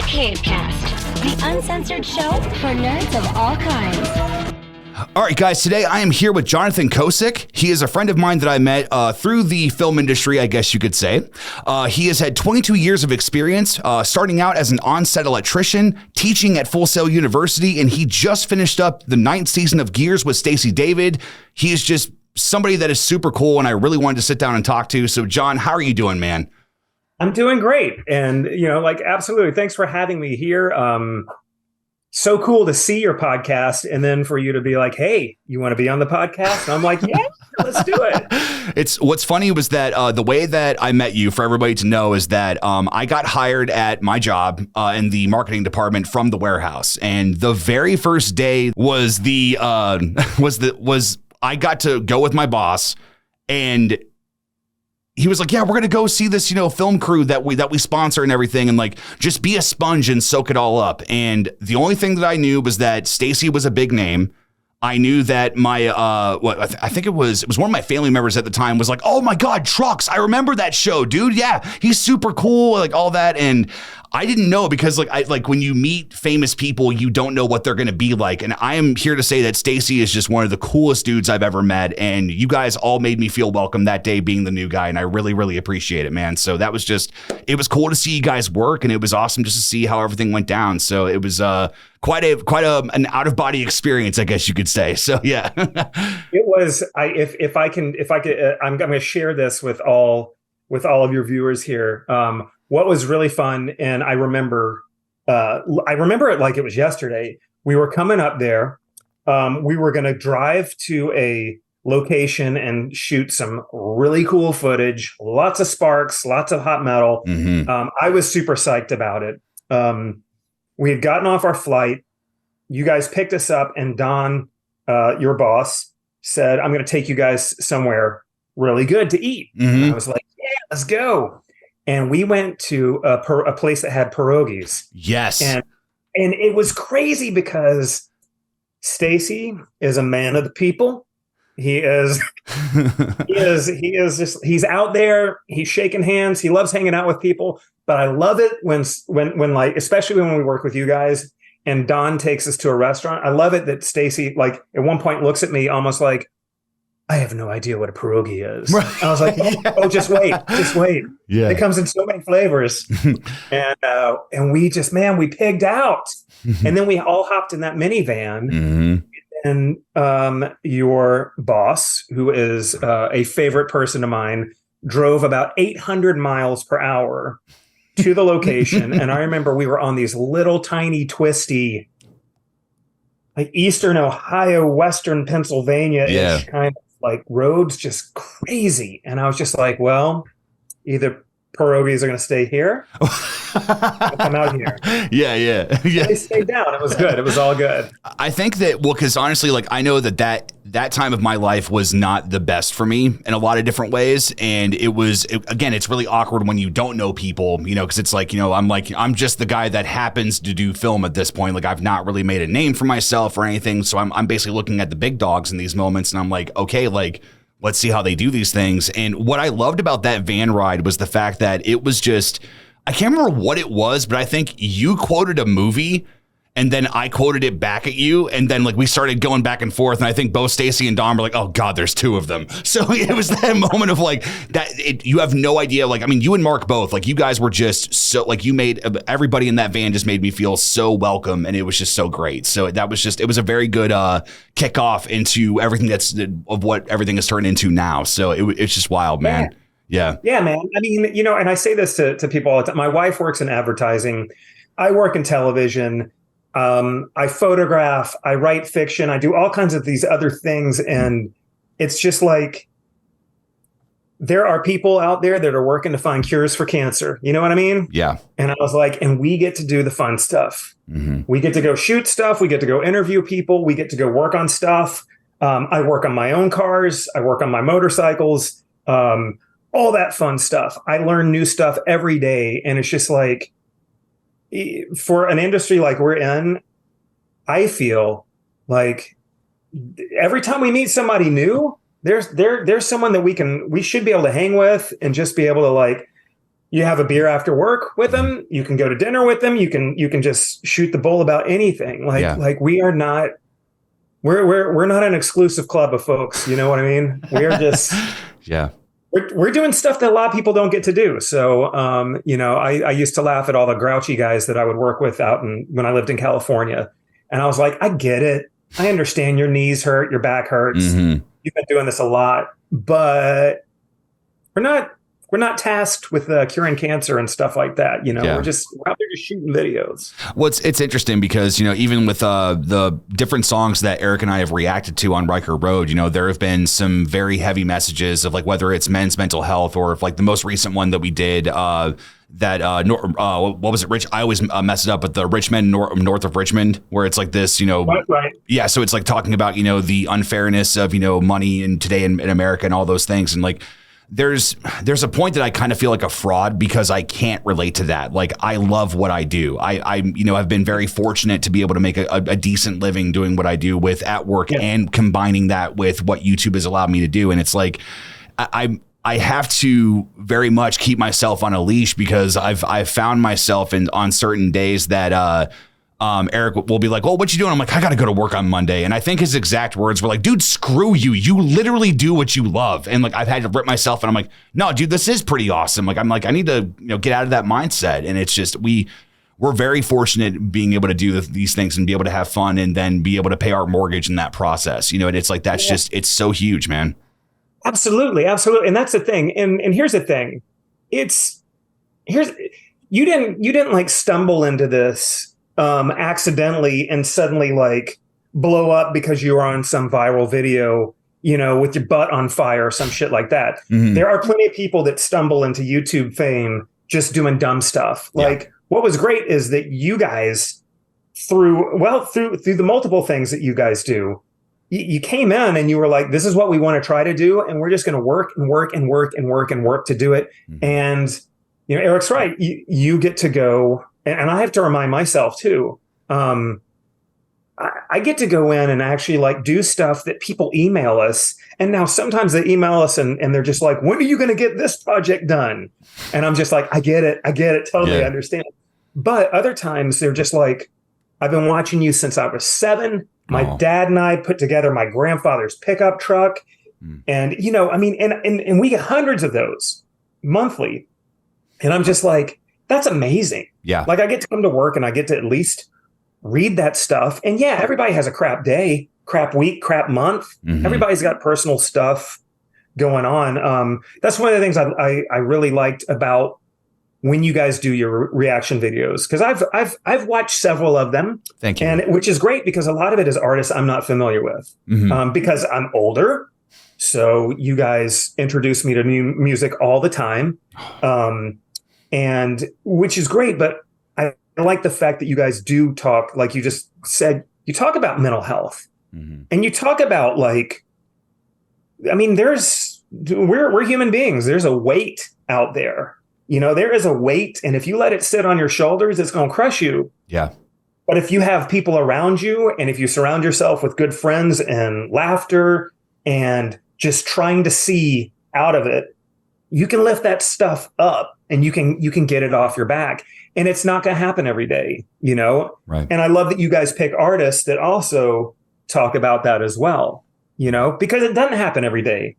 Cavecast, the uncensored show for nerds of all kinds. All right, guys, today I am here with Jonathan Kosik. He is a friend of mine that I met through the film industry, I guess you could say. He has had 22 years of experience, starting out as an on-set electrician, teaching at Full Sail University, and he just finished up the 9th season of Gearz with Stacey David. He is just somebody that is super cool, and I really wanted to sit down and talk to. So, John, how are you doing, man? I'm doing great. And, absolutely. Thanks for having me here. So cool to see your podcast. And then for you to be like, hey, you want to be on the podcast? And I'm like, yeah, let's do it. What's funny was that the way that I met you, for everybody to know, is that I got hired at my job in the marketing department from the warehouse. And the very first day was I got to go with my boss, and he was like, yeah, we're going to go see this, film crew that we sponsor and everything, and like just be a sponge and soak it all up. And the only thing that I knew was that Stacey was a big name. I knew that my I think it was one of my family members at the time was like, oh my God, Trucks. I remember that show, dude. Yeah, he's super cool, like all that. And I didn't know, because like when you meet famous people, you don't know what they're going to be like. And I am here to say that Stacey is just one of the coolest dudes I've ever met. And you guys all made me feel welcome that day being the new guy. And I really, really appreciate it, man. So that was it was cool to see you guys work. And it was awesome just to see how everything went down. So it was quite an out of body experience, I guess you could say. So, yeah. It was, if I could, I'm going to share this with all of your viewers here. What was really fun, and I remember it like it was yesterday. We were coming up there. We were going to drive to a location and shoot some really cool footage, lots of sparks, lots of hot metal. Mm-hmm. I was super psyched about it. We had gotten off our flight. You guys picked us up, and Don, your boss, said, I'm going to take you guys somewhere really good to eat. Mm-hmm. And I was like, yeah, let's go. And we went to a place that had pierogies. Yes. And it was crazy because Stacey is a man of the people. He is he's out there. He's shaking hands. He loves hanging out with people. But I love it when like, especially when we work with you guys and Don takes us to a restaurant. I love it that Stacey, like, at one point looks at me almost like, I have no idea what a pierogi is. Right. I was like, oh, just wait. Yeah. It comes in so many flavors. And we pigged out. And then we all hopped in that minivan. Mm-hmm. And your boss, who is a favorite person of mine, drove about 800 miles per hour to the location. And I remember we were on these little tiny twisty, like Eastern Ohio, Western Pennsylvania-ish kind of like roads, just crazy. And I was just like, well, either pierogies are going to stay here or come out here. Yeah. They stayed down. It was good. It was all good. I think that, because honestly, like, I know that time of my life was not the best for me in a lot of different ways. And again, it's really awkward when you don't know people, because it's like, I'm just the guy that happens to do film at this point. Like, I've not really made a name for myself or anything. So I'm basically looking at the big dogs in these moments, and I'm like, okay, like, let's see how they do these things. And what I loved about that van ride was the fact that it was just, I can't remember what it was, but I think you quoted a movie and then I quoted it back at you. And then like we started going back and forth. And I think both Stacey and Don were like, oh God, there's two of them. So it was that moment of like that. You have no idea. Like, I mean, you and Mark both, like, you guys were just so, like, you made everybody in that van just made me feel so welcome. And it was just so great. So it was a very good kickoff into everything of what everything has turned into now. So it's just wild, man. Yeah. Yeah, man. I mean, and I say this to people all the time. My wife works in advertising. I work in television. I photograph, I write fiction, I do all kinds of these other things. And it's just like, there are people out there that are working to find cures for cancer. You know what I mean? Yeah. And I was like, and we get to do the fun stuff. Mm-hmm. We get to go shoot stuff. We get to go interview people. We get to go work on stuff. I work on my own cars. I work on my motorcycles, all that fun stuff. I learn new stuff every day. And it's just like, for an industry like we're in, I feel like every time we meet somebody new, there's someone that we should be able to hang with and just be able to like You have a beer after work with them. You can go to dinner with them. You can just shoot the bull about anything. Like we are not. We're not an exclusive club of folks. You know what I mean? We are just. Yeah. We're doing stuff that a lot of people don't get to do. So, I used to laugh at all the grouchy guys that I would work with when I lived in California. And I was like, I get it. I understand your knees hurt, your back hurts. Mm-hmm. You've been doing this a lot, but we're not tasked with curing cancer and stuff like that. We're out there just shooting videos. Well, it's interesting because, even with the different songs that Eric and I have reacted to on Riker Road, there have been some very heavy messages of like whether it's men's mental health or if like the most recent one that we did what was it, Rich? I always mess it up, but the Richmond north of Richmond, where it's like this, right. Yeah. So it's like talking about, the unfairness of, money and today in America and all those things. And like, there's a point that I kind of feel like a fraud because I can't relate to that. Like, I love what I do. I've been very fortunate to be able to make a decent living doing what I do with at work and combining that with what YouTube has allowed me to do. And it's like, I have to very much keep myself on a leash because I've found myself on certain days that, Eric will be like, well, what you doing? I'm like, I got to go to work on Monday. And I think his exact words were like, dude, screw you. You literally do what you love. And like, I've had to rip myself and I'm like, no, dude, this is pretty awesome. Like, I need to, get out of that mindset. And it's just, we're very fortunate being able to do these things and be able to have fun and then be able to pay our mortgage in that process, and it's like, that's just, it's so huge, man. Absolutely. Absolutely. And that's the thing. And here's the thing. You didn't like stumble into this accidentally and suddenly like blow up because you were on some viral video, with your butt on fire or some shit like that. Mm-hmm. There are plenty of people that stumble into YouTube fame just doing dumb stuff. Like what was great is that you guys through the multiple things that you guys do, you came in and you were like, this is what we want to try to do. And we're just going to work and work and work and work and work to do it. Mm-hmm. And, Eric's right. You get to go. And I have to remind myself too, I get to go in and actually like do stuff that people email us. And now sometimes they email us and they're just like, when are you going to get this project done? And I'm just like, I get it. Totally understand. But other times they're just like, I've been watching you since I was 7. My dad and I put together my grandfather's pickup truck. And, and we get hundreds of those monthly. And I'm just like, that's amazing. Yeah. Like I get to come to work and I get to at least read that stuff. And yeah, everybody has a crap day, crap week, crap month. Mm-hmm. Everybody's got personal stuff going on. That's one of the things I really liked about when you guys do your reaction videos, because I've watched several of them. Thank you. And which is great because a lot of it is artists I'm not familiar with, because I'm older. So you guys introduce me to new music all the time. And which is great, but I like the fact that you guys do talk, like you just said, you talk about mental health, and you talk about like, we're human beings. There's a weight out there, there is a weight. And if you let it sit on your shoulders, it's going to crush you. Yeah. But if you have people around you and if you surround yourself with good friends and laughter and just trying to see out of it, you can lift that stuff up and you can get it off your back. And it's not going to happen every day, Right. And I love that you guys pick artists that also talk about that as well, because it doesn't happen every day,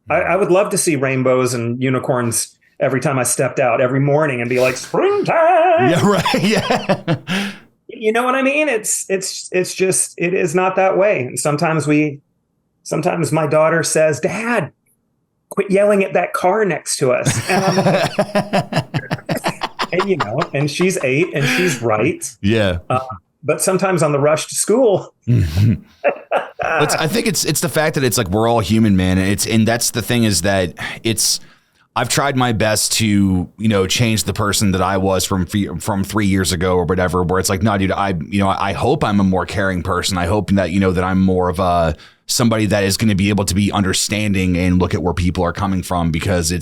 I would love to see rainbows and unicorns every time I stepped out every morning and be like, springtime. Yeah, right. Yeah. You know what I mean? It's just, it is not that way. And sometimes my daughter says, Dad, quit yelling at that car next to us. And, and she's 8 and she's right. Yeah. But sometimes on the rush to school. I think it's the fact that it's like, we're all human, man. And that's the thing is that I've tried my best to, change the person that I was from 3 years ago or whatever, where it's like, no, dude, I hope I'm a more caring person. I hope that, that I'm more of somebody that is going to be able to be understanding and look at where people are coming from, because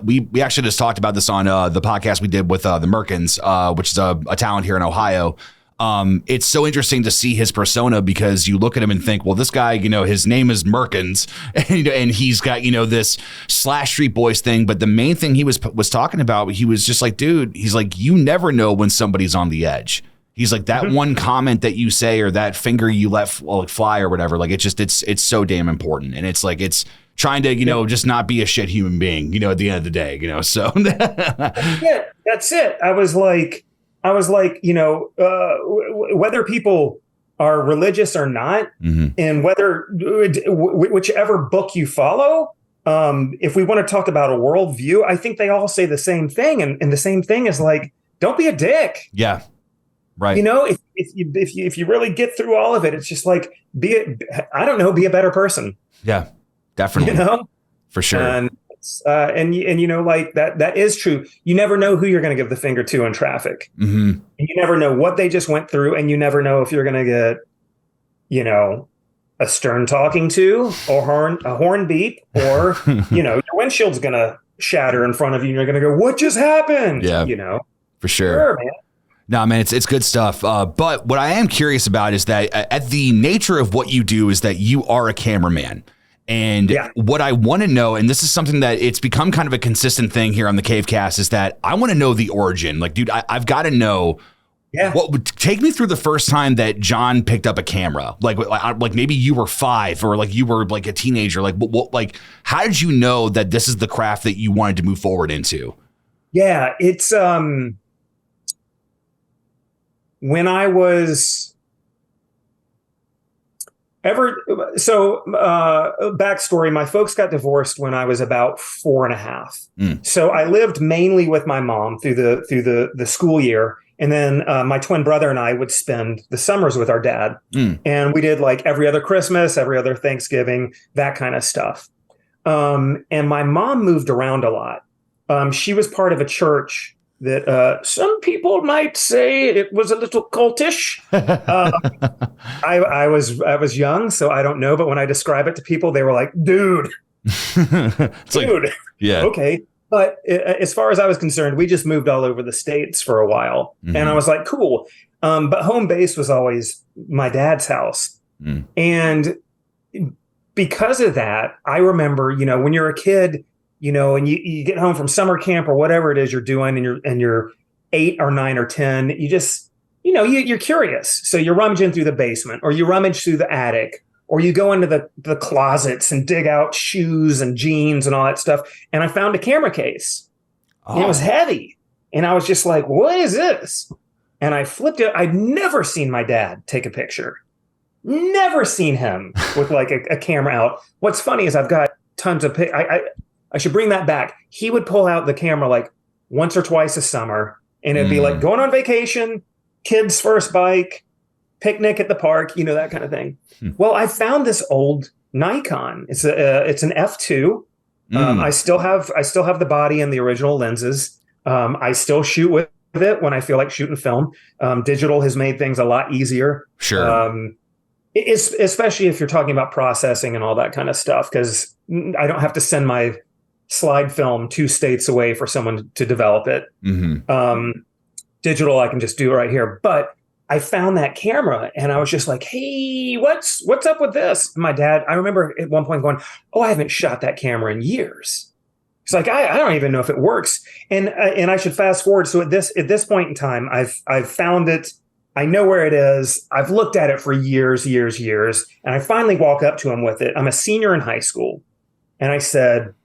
we actually just talked about this on the podcast we did with the Merkins, which is a town here in Ohio. it's so interesting to see his persona because you look at him and think, well, this guy, his name is Merkins and he's got, this Slash Street Boys thing. But the main thing he was talking about, he was just like, dude, he's like, you never know when somebody's on the edge. He's like, that one comment that you say or that finger you let fly or whatever, like it's so damn important. And it's like, it's trying to, just not be a shit human being, at the end of the day, so. Yeah, that's it. I was like, whether people are religious or not, and whether whichever book you follow, if we want to talk about a worldview, I think they all say the same thing. And the same thing is like, don't be a dick. Yeah. Right. If you really get through all of it, it's just like, be a better person. Yeah, definitely. For sure. And like that is true. You never know who you're going to give the finger to in traffic. And you never know what they just went through. And you never know if you're going to get, a stern talking to or a horn beep or, your windshield's going to shatter in front of you. And you're going to go, what just happened? Yeah, for sure, man. No, man, it's good stuff. But what I am curious about is that at the nature of what you do is that you are a cameraman. And what I want to know, and this is something that it's become kind of a consistent thing here on the Cavecast, is that I want to know the origin. Like, dude, I've got to know what would take me through the first time that John picked up a camera. Like maybe you were 5 or like you were like a teenager. Like, how did you know that this is the craft that you wanted to move forward into? Yeah, it's when I was backstory, my folks got divorced when I was about 4 and a half. So I lived mainly with my mom through the school year. And then my twin brother and I would spend the summers with our dad. And we did like every other Christmas, every other Thanksgiving, that kind of stuff. And my mom moved around a lot. She was part of a church that some people might say it was a little cultish. I was young, so I don't know. But when I describe it to people, they were like, dude, dude. Yeah. Okay. But as far as I was concerned, we just moved all over the States for a while. And I was like, cool. But home base was always my dad's house. And because of that, I remember, when you're a kid, and you get home from summer camp or whatever it is you're doing, and you're 8 or 9 or 10, you just, you're curious. So you rummage in through the basement, or you rummage through the attic, or you go into the closets and dig out shoes and jeans and all that stuff. And I found a camera case. And it was heavy. And I was just like, what is this? And I flipped it. I'd never seen my dad take a picture. Never seen him with like a camera out. What's funny is I've got tons of I should bring that back. He would pull out the camera like once or twice a summer, and it'd be like going on vacation, kids' first bike, picnic at the park, that kind of thing. Well, I found this old Nikon. It's an F2. I still have the body and the original lenses. I still shoot with it when I feel like shooting film. Digital has made things a lot easier. Sure. Especially if you're talking about processing and all that kind of stuff, because I don't have to send my slide film 2 states away for someone to develop it. Digital, I can just do it right here. But I found that camera and I was just like, hey, what's up with this? And my dad, I remember at one point going, oh, I haven't shot that camera in years. It's like, I don't even know if it works. And I should fast forward. So at this point in time, I've found it. I know where it is. I've looked at it for years. And I finally walk up to him with it. I'm a senior in high school. And I said,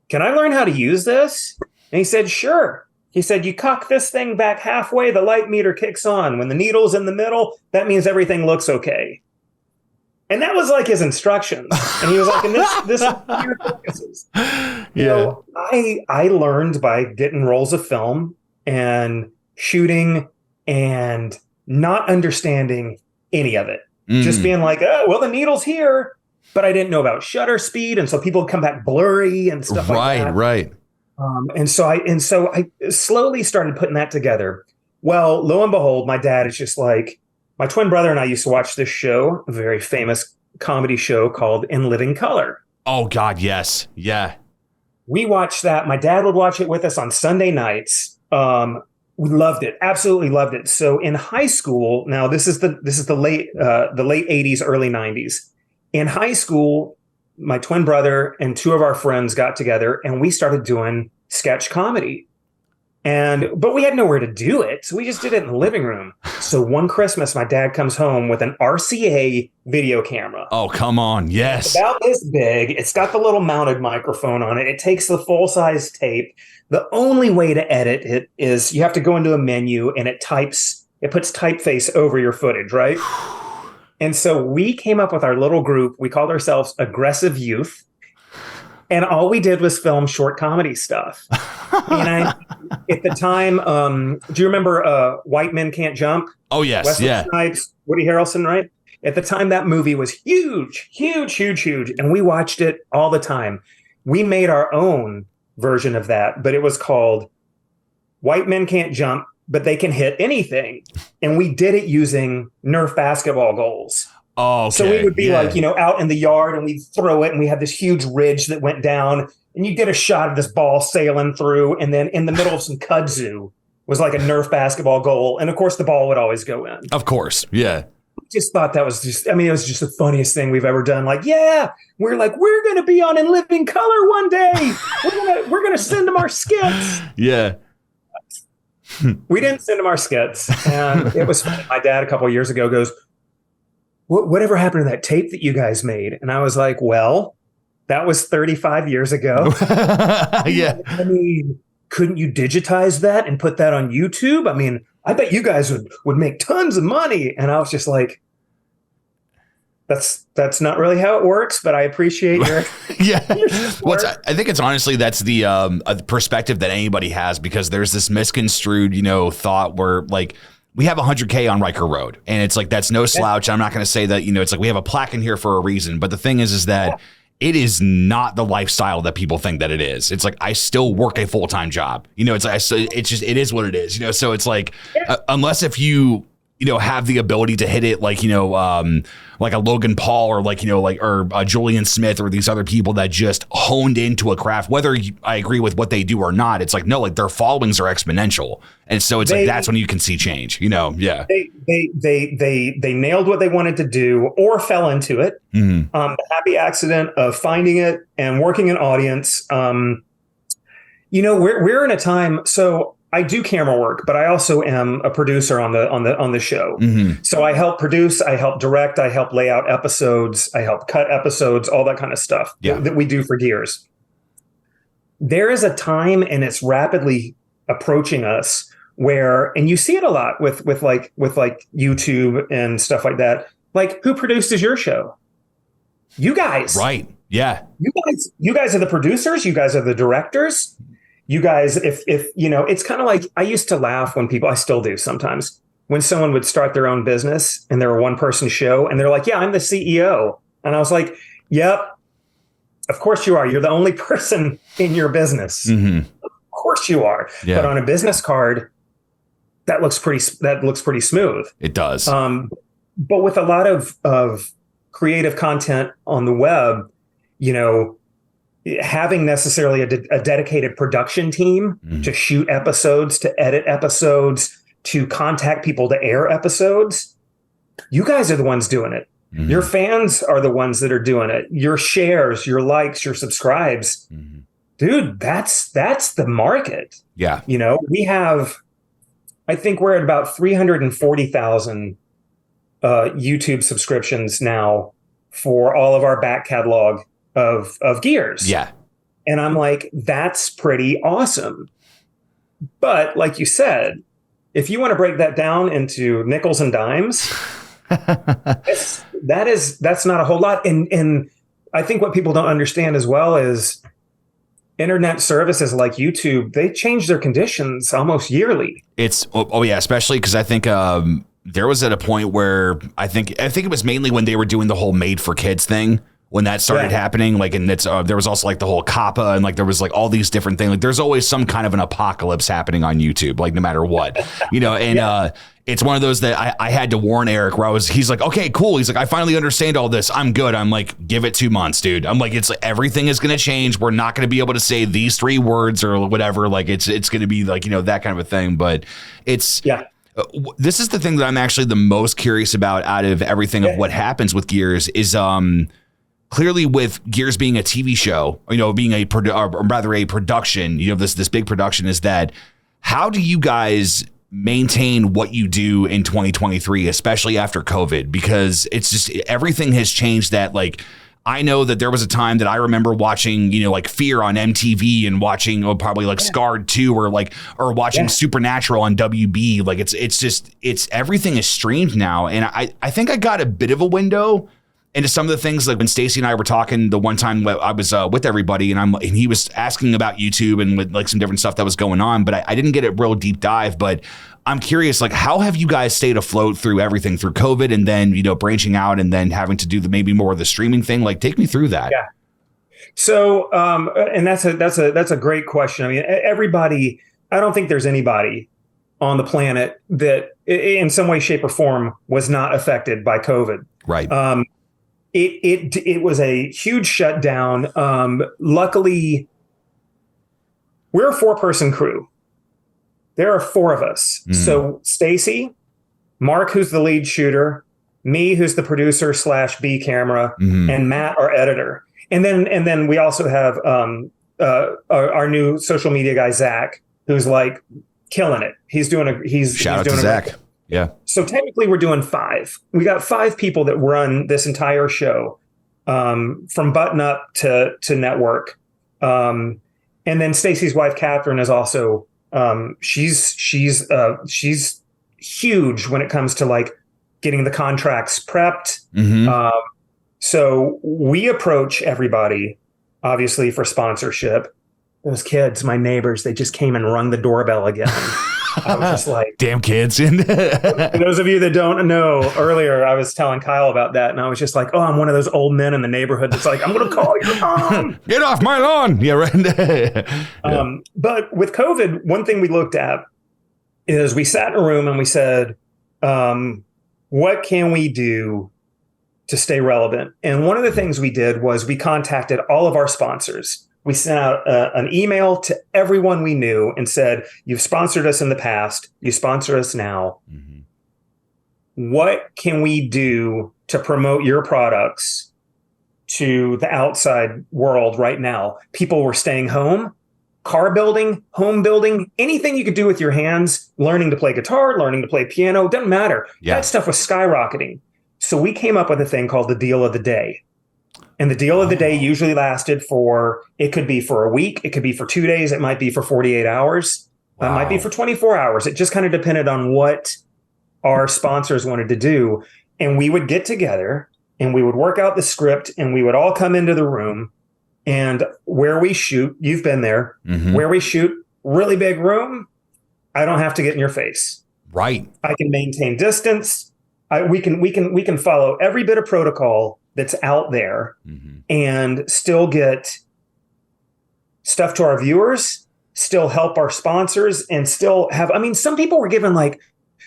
can I learn how to use this? And he said, sure. He said, you cock this thing back halfway, the light meter kicks on. When the needle's in the middle, that means everything looks okay. And that was like his instructions. And he was like, and this is your focuses. I learned by getting rolls of film and shooting and not understanding any of it. Just being like, oh, well, the needle's here. But I didn't know about shutter speed. And so people would come back blurry and stuff like that. Right. And so I slowly started putting that together. Well, lo and behold, my dad is just like, my twin brother and I used to watch this show, a very famous comedy show called In Living Color. Oh, God, yes. Yeah. We watched that. My dad would watch it with us on Sunday nights. We loved it. Absolutely loved it. So in high school, now this is the late 80s, early 90s. In high school, my twin brother and two of our friends got together and we started doing sketch comedy. But we had nowhere to do it. So we just did it in the living room. So one Christmas, my dad comes home with an RCA video camera. Oh, come on. Yes. It's about this big. It's got the little mounted microphone on it. It takes the full size tape. The only way to edit it is you have to go into a menu and it puts typeface over your footage, right? And so we came up with our little group. We called ourselves Aggressive Youth. And all we did was film short comedy stuff. And at the time, do you remember White Men Can't Jump? Oh, yes. Wesley Yeah. Snipes, Woody Harrelson, right? At the time, that movie was huge. And we watched it all the time. We made our own version of that, but it was called White Men Can't Jump, but They Can Hit Anything. And we did it using Nerf basketball goals. Oh, okay. So we would be like, out in the yard and we'd throw it and we had this huge ridge that went down and you get a shot of this ball sailing through. And then in the middle of some kudzu was like a Nerf basketball goal. And of course the ball would always go in. Of course. Yeah. We just thought that was it was just the funniest thing we've ever done. Like, yeah, we're going to be on In Living Color one day. We're going to send them our skits. Yeah. We didn't send them our skits. And it was funny. My dad a couple of years ago goes, whatever happened to that tape that you guys made? And I was like, well, that was 35 years ago. Yeah. I mean, couldn't you digitize that and put that on YouTube? I mean, I bet you guys would make tons of money. And I was just like, that's not really how it works, but I appreciate your yeah. I think it's honestly that's the perspective that anybody has, because there's this misconstrued, thought where like we have 100K on Riker Road, and it's like that's no slouch. I'm not going to say that it's like we have a plaque in here for a reason, but the thing is that it is not the lifestyle that people think that it is. It's like I still work a full-time job. It's like it is what it is. So it's like unless if you have the ability to hit it like like a Logan Paul or or a Julian Smith or these other people that just honed into a craft, whether I agree with what they do or not, it's like, no, like their followings are exponential. And so it's like, that's when you can see change, yeah. They nailed what they wanted to do or fell into it. Mm-hmm. The happy accident of finding it and working an audience. We're in a time, so I do camera work, but I also am a producer on the show. Mm-hmm. So I help produce, I help direct, I help lay out episodes, I help cut episodes, all that kind of stuff that we do for Gearz. There is a time, and it's rapidly approaching us, where, and you see it a lot with YouTube and stuff like that. Like, who produces your show? You guys, right? Yeah, you guys are the producers. You guys are the directors. You guys, if it's kind of like, I used to laugh when I still do sometimes, when someone would start their own business and they're a one-person show and they're like, yeah, I'm the CEO. And I was like, yep, of course you are. You're the only person in your business. Mm-hmm. Of course you are. Yeah. But on a business card, that looks pretty smooth. It does. But with a lot of creative content on the web, having necessarily a dedicated production team to shoot episodes, to edit episodes, to contact people to air episodes, you guys are the ones doing it. Mm-hmm. Your fans are the ones that are doing it. Your shares, your likes, your subscribes. Mm-hmm. Dude, that's the market. Yeah. We have, I think we're at about 340,000 YouTube subscriptions now for all of our back catalog of Gearz. Yeah. And I'm like, that's pretty awesome. But like you said, if you want to break that down into nickels and dimes, that's not a whole lot. And I think what people don't understand as well is internet services like YouTube, they change their conditions almost yearly. It's yeah, especially because I think there was at a point where I think it was mainly when they were doing the whole made for kids thing, when that started happening. Like, and it's there was also like the whole Kappa, and like there was like all these different things. Like, there's always some kind of an apocalypse happening on YouTube, like no matter what, and it's one of those that I had to warn Eric where he's like, okay, cool. He's like, I finally understand all this. I'm good. I'm like, give it 2 months, dude. I'm like, it's like, everything is going to change. We're not going to be able to say these 3 words or whatever. Like it's going to be like, that kind of a thing. But it's, this is the thing that I'm actually the most curious about out of everything of what happens with Gearz is, clearly with Gearz being a TV show, being a production, this big production, is that how do you guys maintain what you do in 2023, especially after COVID? Because it's just, everything has changed. That like, I know that there was a time that I remember watching, like Fear on MTV and watching probably like Scarred 2 or watching Supernatural on WB. Like it's everything is streamed now. And I think I got a bit of a window into some of the things, like when Stacey and I were talking the one time I was with everybody, and he was asking about YouTube and with like some different stuff that was going on, but I didn't get a real deep dive. But I'm curious, like, how have you guys stayed afloat through everything, through COVID, and then branching out and then having to do maybe more of the streaming thing? Like, take me through that. Yeah. So, and that's a great question. I mean, everybody. I don't think there's anybody on the planet that, in some way, shape, or form, was not affected by COVID. Right. It was a huge shutdown. Luckily, we're a 4-person crew. There are 4 of us. Mm-hmm. So Stacey, Mark, who's the lead shooter, me, who's the producer / B camera, and Matt, our editor. And then we also have our new social media guy, Zach, who's like killing it. He's doing shout out to Zach. Yeah. So technically we're doing 5. We got 5 people that run this entire show, from button up to network. And then Stacey's wife, Catherine, is also, she's huge when it comes to like getting the contracts prepped. Mm-hmm. So we approach everybody, obviously, for sponsorship. Those kids, my neighbors, they just came and rung the doorbell again. I was just like, damn kids. For those of you that don't know, earlier I was telling Kyle about that, and I was just like, oh, I'm one of those old men in the neighborhood that's like, I'm going to call your mom. Get off my lawn. Yeah, right. But with COVID, one thing we looked at is we sat in a room and we said, what can we do to stay relevant? And one of the things we did was we contacted all of our sponsors. We sent out an email to everyone we knew and said, you've sponsored us in the past. You sponsor us now. Mm-hmm. What can we do to promote your products to the outside world right now? People were staying home, car building, home building, anything you could do with your hands, learning to play guitar, learning to play piano, doesn't matter. Yeah. That stuff was skyrocketing. So we came up with a thing called the deal of the day. And the deal of the day usually lasted it could be for a week. It could be for 2 days. It might be for 48 hours. Wow. It might be for 24 hours. It just kind of depended on what our sponsors wanted to do. And we would get together and we would work out the script, and we would all come into the room, and where we shoot, you've been there, where we shoot, really big room, I don't have to get in your face. Right. I can maintain distance. We can follow every bit of protocol that's out there and still get stuff to our viewers, still help our sponsors, and still have, some people were given like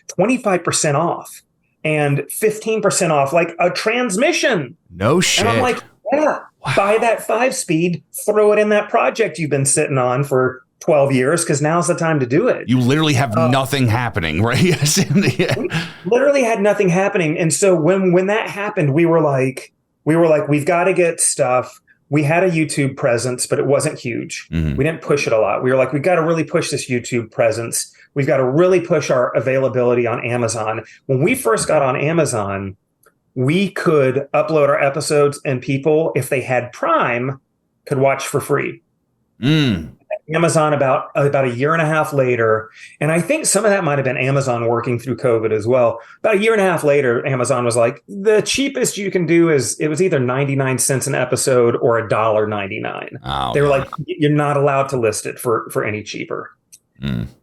25% off and 15% off, like a transmission. No shit. And I'm like, yeah, buy that 5-speed, throw it in that project you've been sitting on for 12 years, because now's the time to do it. You literally have nothing happening, right? Yes. We literally had nothing happening. And so when that happened, we were like, we've got to get stuff. We had a YouTube presence, but it wasn't huge. We didn't push it a lot. We were like, we've got to really push this YouTube presence. We've got to really push our availability on Amazon. When we first got on Amazon, we could upload our episodes, and people, if they had Prime, could watch for free. Amazon about a year and a half later, and I think some of that might have been Amazon working through COVID as well. About a year and a half later, Amazon was like, the cheapest you can do is, it was either 99 cents an episode or $1.99. Oh, they were like, you're not allowed to list it for any cheaper.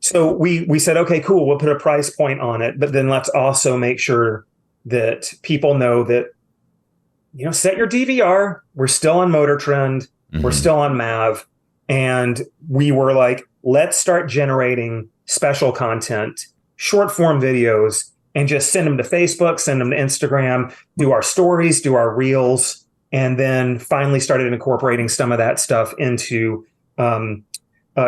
So we said, okay, cool, we'll put a price point on it, but then let's also make sure that people know that set your DVR. We're still on Motor Trend. We're still on Mav. And we were like, let's start generating special content, short form videos, and just send them to Facebook, send them to Instagram, do our stories, do our reels, and then finally started incorporating some of that stuff into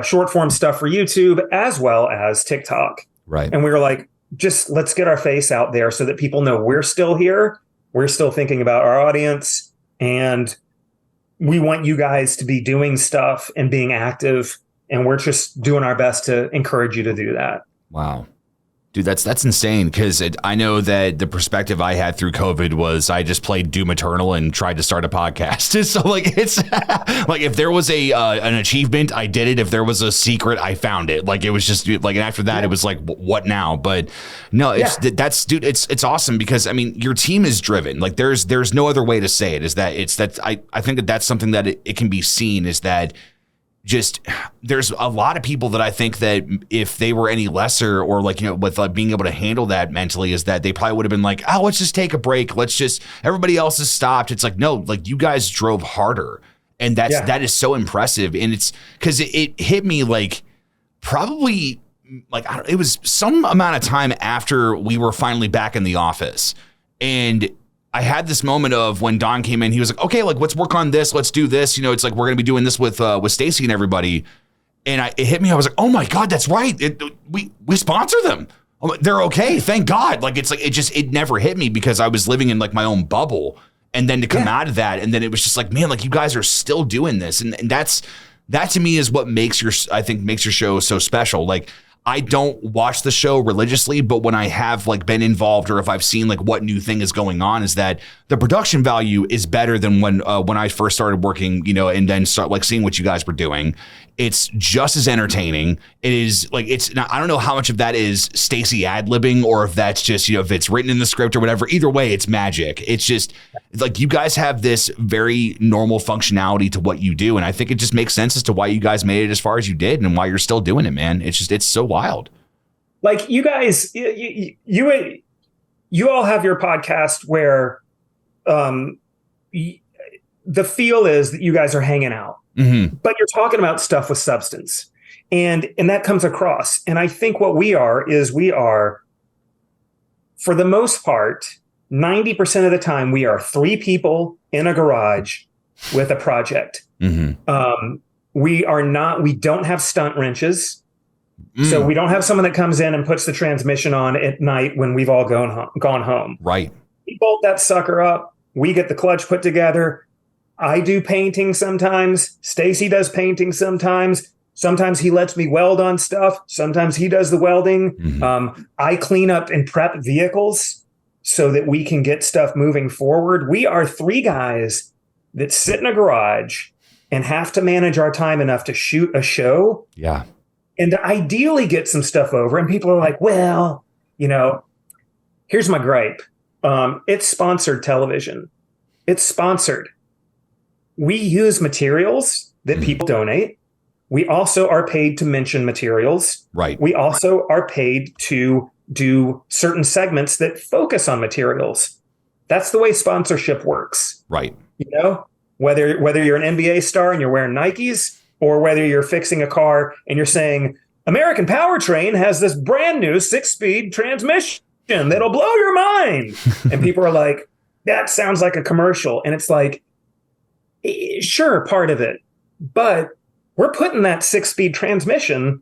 short form stuff for YouTube as well as TikTok. Right. And we were like, just let's get our face out there so that people know we're still here. We're still thinking about our audience, and we want you guys to be doing stuff and being active. And we're just doing our best to encourage you to do that. Wow. Dude, that's insane, because I know that the perspective I had through COVID was I just played Doom Eternal and tried to start a podcast. So like, it's like if there was an achievement, I did it. If there was a secret, I found it. Like it was just like, and after that, it was like, what now? But no, that's dude, it's awesome, because I mean, your team is driven. Like there's no other way to say it. I think that's something that it can be seen, is that just there's a lot of people that I think that if they were any lesser, or like, with like being able to handle that mentally, is that they probably would have been like, oh, let's just take a break. Everybody else has stopped. It's like, no, like you guys drove harder, and that is so impressive. And it's because it hit me like probably like, it was some amount of time after we were finally back in the office. And I had this moment of when Don came in, he was like, okay, like let's work on this. Let's do this. It's like, we're going to be doing this with Stacy and everybody. And it hit me. I was like, oh my God, that's right. We sponsor them. They're okay. Thank God. Like, it's like, it never hit me, because I was living in like my own bubble. And then to come out of that, and then it was just like, man, like you guys are still doing this. And that to me is what makes your show so special. Like, I don't watch the show religiously, but when I have like been involved, or if I've seen like what new thing is going on, is that the production value is better than when I first started working, and then start like seeing what you guys were doing. It's just as entertaining. It is like, I don't know how much of that is Stacy ad-libbing, or if that's just, if it's written in the script or whatever. Either way, it's magic. It's just like, you guys have this very normal functionality to what you do. And I think it just makes sense as to why you guys made it as far as you did, and why you're still doing it, man. It's so wild. Like you guys, you all have your podcast where the feel is that you guys are hanging out. Mm-hmm. But you're talking about stuff with substance, and that comes across. And I think what we are, for the most part, 90% of the time, we are three people in a garage with a project. Mm-hmm. We don't have stunt wrenches. So we don't have someone that comes in and puts the transmission on at night when we've all gone home. Right. We bolt that sucker up. We get the clutch put together. I do painting sometimes. Stacy does painting sometimes. Sometimes he lets me weld on stuff. Sometimes he does the welding. Mm-hmm. I clean up and prep vehicles so that we can get stuff moving forward. We are three guys that sit in a garage and have to manage our time enough to shoot a show. Yeah. And to ideally get some stuff over. And people are like, well, here's my gripe. It's sponsored television. It's sponsored. We use materials that people donate. We also are paid to mention materials. Right. We also are paid to do certain segments that focus on materials. That's the way sponsorship works. Right. Whether you're an NBA star and you're wearing Nikes, or whether you're fixing a car and you're saying, American Powertrain has this brand new 6-speed transmission that'll blow your mind. And people are like, that sounds like a commercial. And it's like, sure, part of it, but we're putting that 6-speed transmission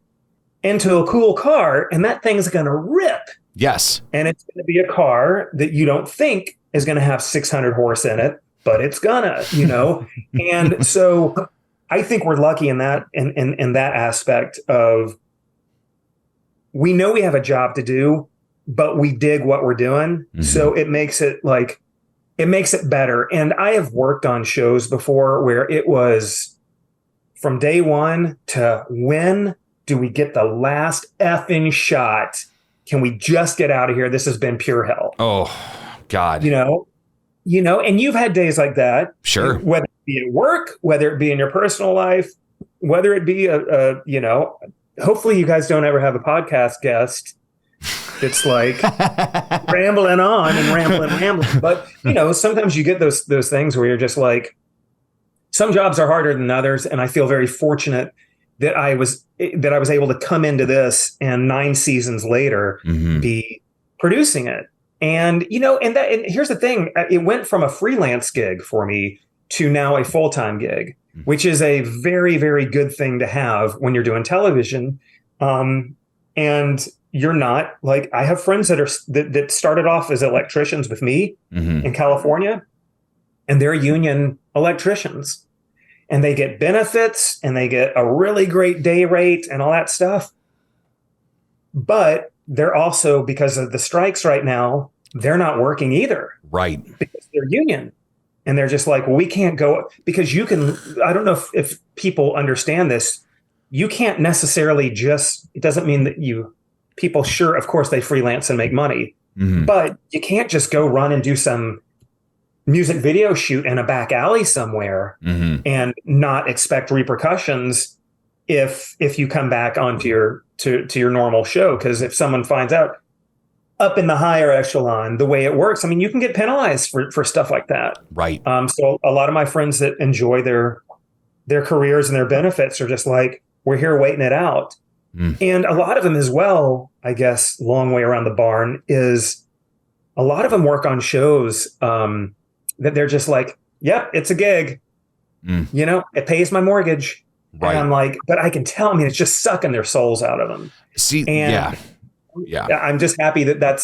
into a cool car, and that thing's going to rip. Yes. And it's going to be a car that you don't think is going to have 600 horse in it, but it's gonna, and so I think we're lucky in that, in that aspect of, we know we have a job to do, but we dig what we're doing. Mm-hmm. So it makes it better. And I have worked on shows before where it was from day one to, when do we get the last effing shot? Can we just get out of here? This has been pure hell. Oh, God. And you've had days like that. Sure. Whether it be at work, whether it be in your personal life, whether it be hopefully you guys don't ever have a podcast guest It's like rambling on and rambling. But, sometimes you get those things where you're just like, some jobs are harder than others. And I feel very fortunate that I was able to come into this and 9 seasons later be producing it. And, and here's the thing, it went from a freelance gig for me to now a full-time gig, which is a very, very good thing to have when you're doing television. And you're not like, I have friends that started off as electricians with me in California, and they're union electricians, and they get benefits and they get a really great day rate and all that stuff. But they're also, because of the strikes right now, they're not working either. Right. Because they're union. And they're just like, well, we can't go, because you can, I don't know if people understand this. You can't necessarily it doesn't mean that people, sure, of course they freelance and make money, but you can't just go run and do some music video shoot in a back alley somewhere and not expect repercussions if you come back onto your normal show. Because if someone finds out up in the higher echelon, the way it works, I mean, you can get penalized for stuff like that. Right. So a lot of my friends that enjoy their careers and their benefits are just like, we're here waiting it out. And a lot of them as well, I guess, long way around the barn, is a lot of them work on shows that they're just like, yep, it's a gig. It pays my mortgage. Right. And I'm like, but I can tell, it's just sucking their souls out of them. See, and yeah. I'm just happy that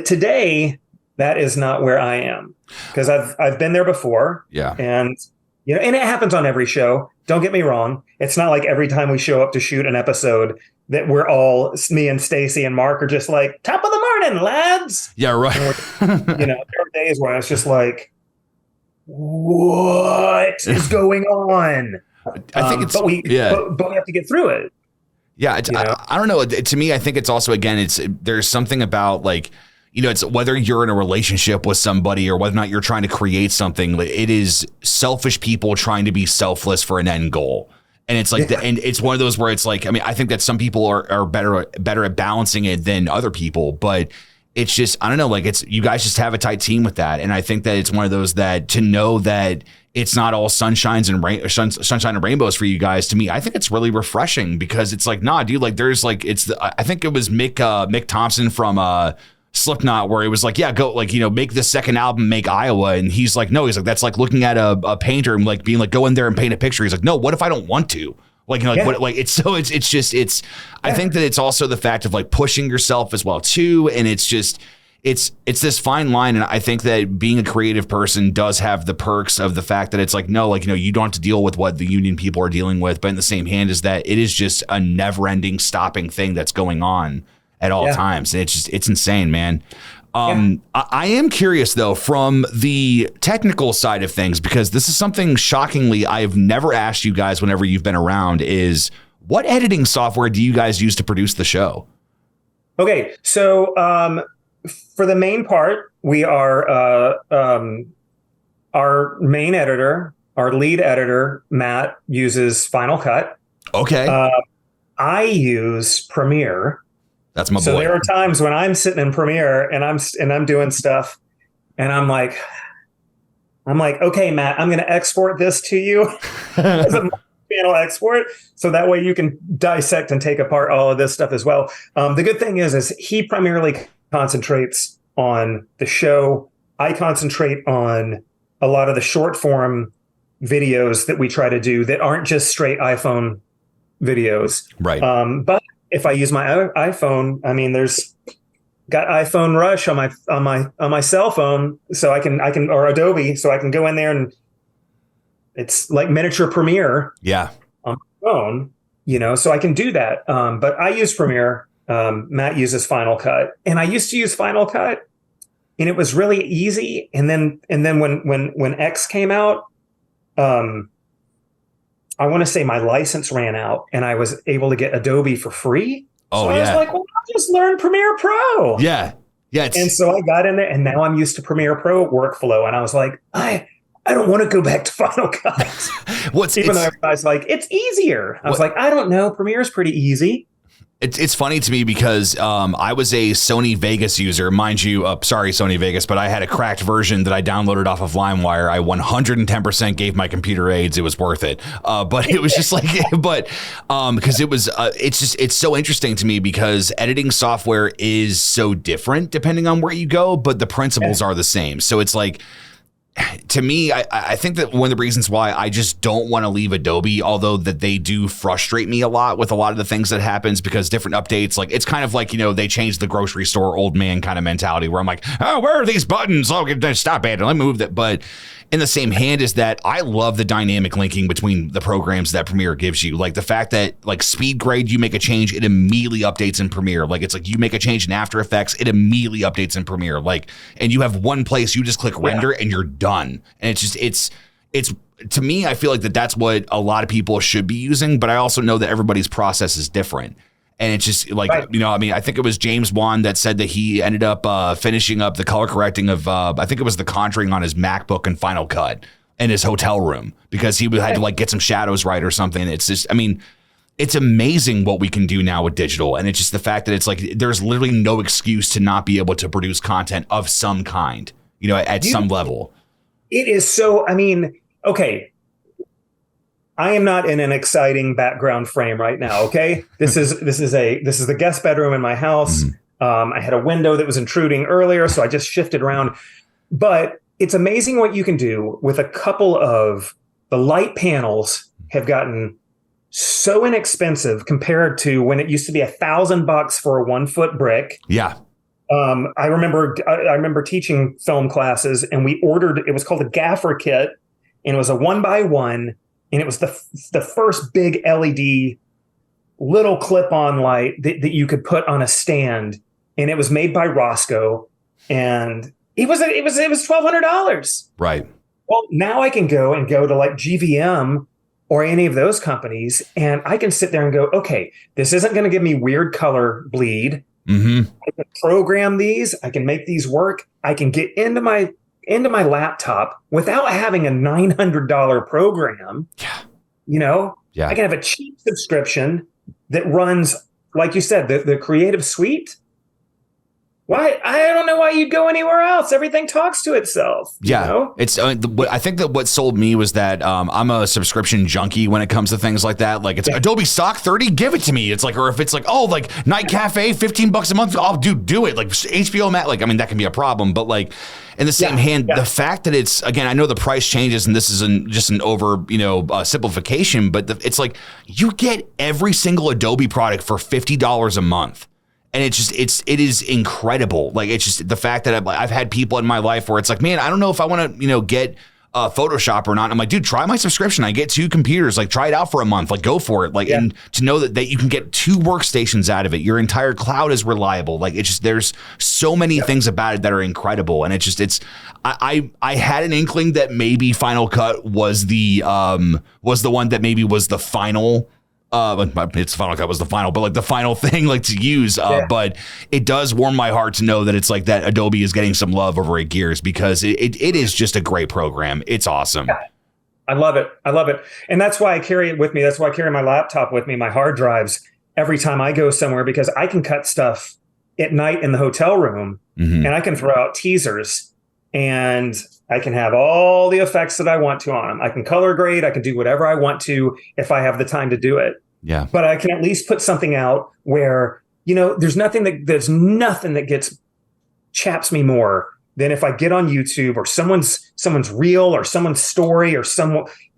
today, that is not where I am, because I've been there before. Yeah. And, and it happens on every show. Don't get me wrong. It's not like every time we show up to shoot an episode that we're all, me and Stacy and Mark are just like, top of the morning, lads. Yeah, right. There are days where it's just like, what is going on? I think but we have to get through it. Yeah, I don't know. To me, I think it's also, again, there's something about like, it's whether you're in a relationship with somebody or whether or not you're trying to create something. It is selfish people trying to be selfless for an end goal. And it's like, and it's one of those where it's like, I think that some people are better at balancing it than other people, but it's just, I don't know, like you guys just have a tight team with that. And I think that it's one of those that to know that it's not all sunshine and rainbows for you guys. To me, I think it's really refreshing, because it's like, nah, dude, like there's like, I think it was Mick Thompson from Slipknot, where it was like, yeah, go, like, make the second album, make Iowa. And he's like, no, he's like, that's like looking at a painter and like being like, go in there and paint a picture. He's like, no, what if I don't want to? Like, what, like, it's so it's just, I think that it's also the fact of like pushing yourself as well too. And it's just, it's this fine line. And I think that being a creative person does have the perks of the fact that it's like, no, like, you don't have to deal with what the union people are dealing with, but in the same hand is that it is just a never ending stopping thing that's going on at all times. And it's insane, man. I am curious though, from the technical side of things, because this is something shockingly I've never asked you guys whenever you've been around, is what editing software do you guys use to produce the show? Okay. So, for the main part, we are, our main editor, our lead editor, Matt, uses Final Cut. Okay. I use Premiere. That's my boy. So there are times when I'm sitting in Premiere and I'm doing stuff, and I'm like, okay, Matt, I'm going to export this to you as a channel export, so that way you can dissect and take apart all of this stuff as well. The good thing is he primarily concentrates on the show. I concentrate on a lot of the short form videos that we try to do that aren't just straight iPhone videos. Right. But if I use my iPhone, there's got iPhone Rush on my cell phone, so I can or Adobe, so I can go in there and it's like miniature Premiere. Yeah. On my phone, so I can do that. But I use Premiere. Matt uses Final Cut, and I used to use Final Cut, and it was really easy. And then when X came out, I want to say my license ran out, and I was able to get Adobe for free. So I was like, well, I'll just learn Premiere Pro. Yeah. Yeah. And so I got in there, and now I'm used to Premiere Pro workflow. And I was like, I don't want to go back to Final Cut. Even though everybody's like, it's easier. I was like, I don't know. Premiere is pretty easy. It's funny to me because I was a Sony Vegas user, mind you. Sorry, Sony Vegas, but I had a cracked version that I downloaded off of LimeWire. I 110% gave my computer AIDS. It was worth it. But it was just like, because it was, it's so interesting to me because editing software is so different depending on where you go, but the principles are the same. So it's like, to me, I think that one of the reasons why I just don't want to leave Adobe, although that they do frustrate me a lot with a lot of the things that happens because different updates, like it's kind of like, they changed the grocery store old man kind of mentality where I'm like, oh, where are these buttons? Oh, stop it. Let me move that. But in the same hand is that I love the dynamic linking between the programs that Premiere gives you. Like the fact that like speed grade, you make a change, it immediately updates in Premiere. Like it's like you make a change in After Effects, it immediately updates in Premiere. Like, and you have one place, you just click render and you're done. And it's to me, I feel like that's what a lot of people should be using, but I also know that everybody's process is different. And it's just like, I think it was James Wan that said that he ended up finishing up the color correcting of, I think it was The Conjuring on his MacBook and Final Cut in his hotel room because he had to like get some shadows right or something. It's just, it's amazing what we can do now with digital. And it's just the fact that it's like, there's literally no excuse to not be able to produce content of some kind, at some level. It is so, okay. I am not in an exciting background frame right now. Okay. This is the guest bedroom in my house. I had a window that was intruding earlier, so I just shifted around, but it's amazing what you can do with a couple of the light panels have gotten so inexpensive compared to when it used to be $1,000 for a 1 foot brick. Yeah. I remember teaching film classes and we ordered, it was called a gaffer kit and it was a 1x1. And it was the first big LED little clip-on light that you could put on a stand, and it was made by Roscoe, and it was $1,200. Right. Well, now I can go to like GVM or any of those companies, and I can sit there and go, okay, this isn't going to give me weird color bleed. Mm-hmm. I can program these. I can make these work. I can get into my laptop without having a $900 program. Yeah. I can have a cheap subscription that runs, like you said, the Creative Suite. Why? I don't know why you'd go anywhere else. Everything talks to itself. Yeah. It's. I think that what sold me was that I'm a subscription junkie when it comes to things like that. Like it's Adobe Stock 30, give it to me. It's like, or if it's like, oh, like Night Cafe, $15 a month, I'll do it. Like HBO Max, like that can be a problem, but like. In the same hand, the fact that it's, again, I know the price changes and this is just an over, simplification, but it's like you get every single Adobe product for $50 a month. And it is incredible. Like, it's just the fact that I've had people in my life where it's like, man, I don't know if I want to, get Photoshop or not. I'm like, dude, try my subscription. I get 2 computers, like try it out for a month, like go for it. Like, and to know that you can get 2 workstations out of it, your entire cloud is reliable. Like it's just, there's so many things about it that are incredible. And I had an inkling that maybe Final Cut was the one that maybe was the final, it's Final Cut was the final, but like the final thing like to use. But it does warm my heart to know that it's like that Adobe is getting some love over at Gearz because it is just a great program. It's awesome. Yeah. I love it. And that's why I carry it with me. That's why I carry my laptop with me, my hard drives every time I go somewhere, because I can cut stuff at night in the hotel room and I can throw out teasers and I can have all the effects that I want to on them. I can color grade. I can do whatever I want to if I have the time to do it. Yeah. But I can at least put something out where, there's nothing that chaps me more than if I get on YouTube or someone's reel or someone's story or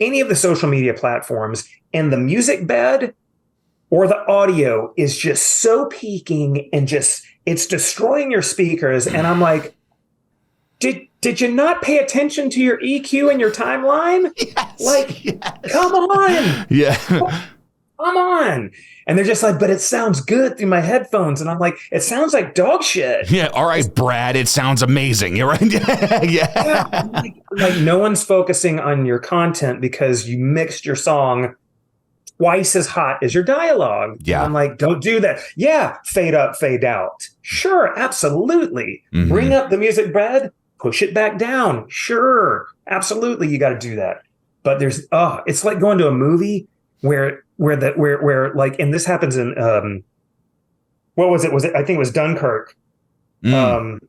any of the social media platforms and the music bed or the audio is just so peaking and it's destroying your speakers. And I'm like, Did you not pay attention to your EQ and your timeline? Yes, come on. Yeah. Come on. And they're just like, but it sounds good through my headphones. And I'm like, it sounds like dog shit. Yeah. All right, Brad, it sounds amazing. You're right. Yeah. Like no one's focusing on your content because you mixed your song twice as hot as your dialogue. Yeah. And I'm like, don't do that. Yeah. Fade up, fade out. Sure. Absolutely. Bring up the music bed. Push it back down. Sure. Absolutely. You got to do that. But it's like going to a movie where like, and this happens in what was it? Was it? I think it was Dunkirk, Mm,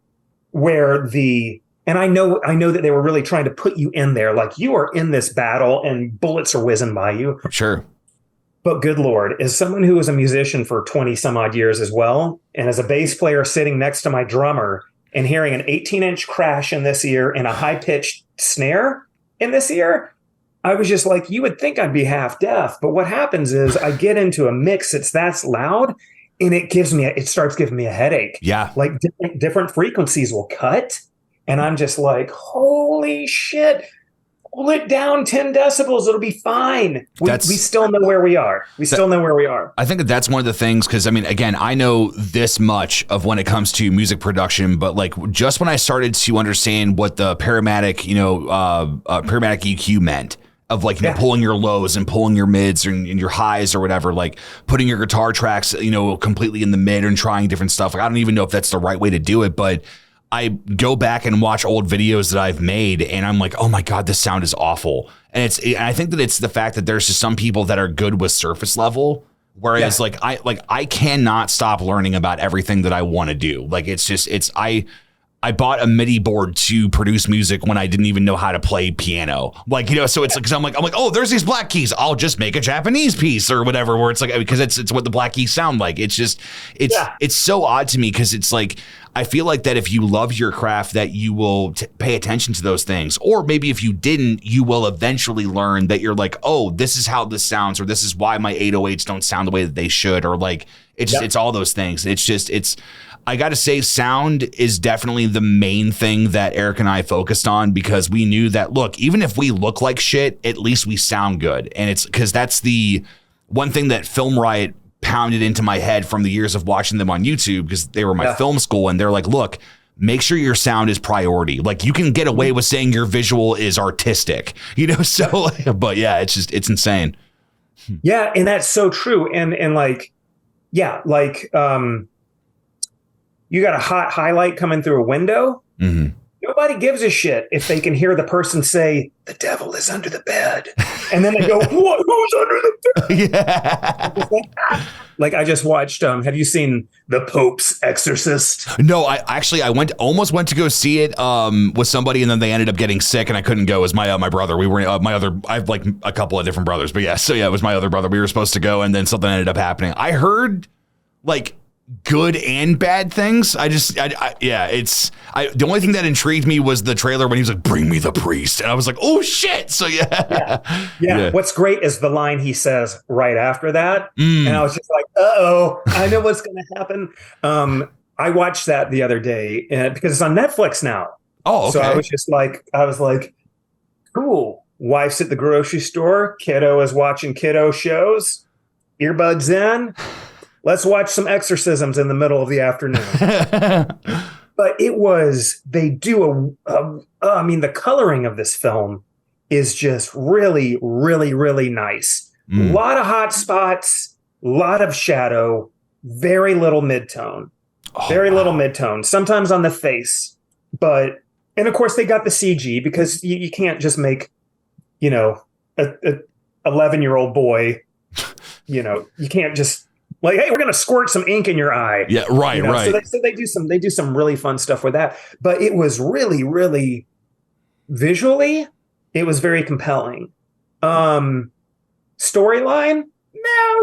where and I know that they were really trying to put you in there, like you are in this battle and bullets are whizzing by you. sure. But good Lord, as someone who was a musician for 20 some odd years as well, and as a bass player sitting next to my drummer and hearing an 18-inch crash in this ear and a high-pitched snare in this ear, I was just like, you would think I'd be half deaf. But what happens is I get into a mix that's loud and it starts giving me a headache. Yeah. Like different frequencies will cut. And I'm just like, holy shit. Pull it down 10 decibels. It'll be fine. We still know where we are. I think that's one of the things, because I mean, again, I know this much of when it comes to music production, but like just when I started to understand what the parametric EQ meant, of like, you know, pulling your lows and pulling your mids and your highs or whatever, like putting your guitar tracks, you know, completely in the mid and trying different stuff. Like, I don't even know if that's the right way to do it, but I go back and watch old videos that I've made and I'm like, oh my God, this sound is awful. And I think that it's the fact that there's just some people that are good with surface level. Whereas I cannot stop learning about everything that I want to do. Like, I bought a MIDI board to produce music when I didn't even know how to play piano. Like, you know, so it's like, cause I'm like, oh, there's these black keys. I'll just make a Japanese piece or whatever, where it's like, because it's what the black keys sound like. It's just, it's so odd to me. Cause it's like, I feel like that if you love your craft, that you will pay attention to those things. Or maybe if you didn't, you will eventually learn that you're like, oh, this is how this sounds, or this is why my 808s don't sound the way that they should. Or like, it's all those things. I got to say, sound is definitely the main thing that Eric and I focused on, because we knew that, look, even if we look like shit, at least we sound good. And it's because that's the one thing that Film Riot pounded into my head from the years of watching them on YouTube, because they were my film school, and they're like, look, make sure your sound is priority. Like, you can get away with saying your visual is artistic, you know? So, but yeah, it's insane. Yeah. And that's so true. And like, you got a hot highlight coming through a window. Mm-hmm. Nobody gives a shit if they can hear the person say, the devil is under the bed. And then they go, what? Who's under the bed? Yeah. Like, I just watched, have you seen The Pope's Exorcist? No, I almost went to go see it with somebody, and then they ended up getting sick and I couldn't go. It was my brother. We were, I have like a couple of different brothers, but yeah. So yeah, it was my other brother. We were supposed to go, and then something ended up happening. I heard like good and bad things. The only thing that intrigued me was the trailer when he was like, bring me the priest. And I was like, oh shit. So yeah. What's great is the line he says right after that. And I was just like, uh-oh, I know what's going to happen. I watched that the other day because it's on Netflix now. Oh, okay. So I was like, cool. Wife's at the grocery store. Kiddo is watching kiddo shows. Earbuds in. Let's watch some exorcisms in the middle of the afternoon. But the coloring of this film is just really, really, really nice. A lot of hot spots, a lot of shadow, very little midtone. Little midtone, sometimes on the face. And of course they got the CG, because you can't just make, you know, a 11-year-old boy, you know, you can't just, like, hey, we're gonna squirt some ink in your eye. Yeah, right, you know? right. So they do some really fun stuff with that. But it was really, really visually, it was very compelling. Storyline,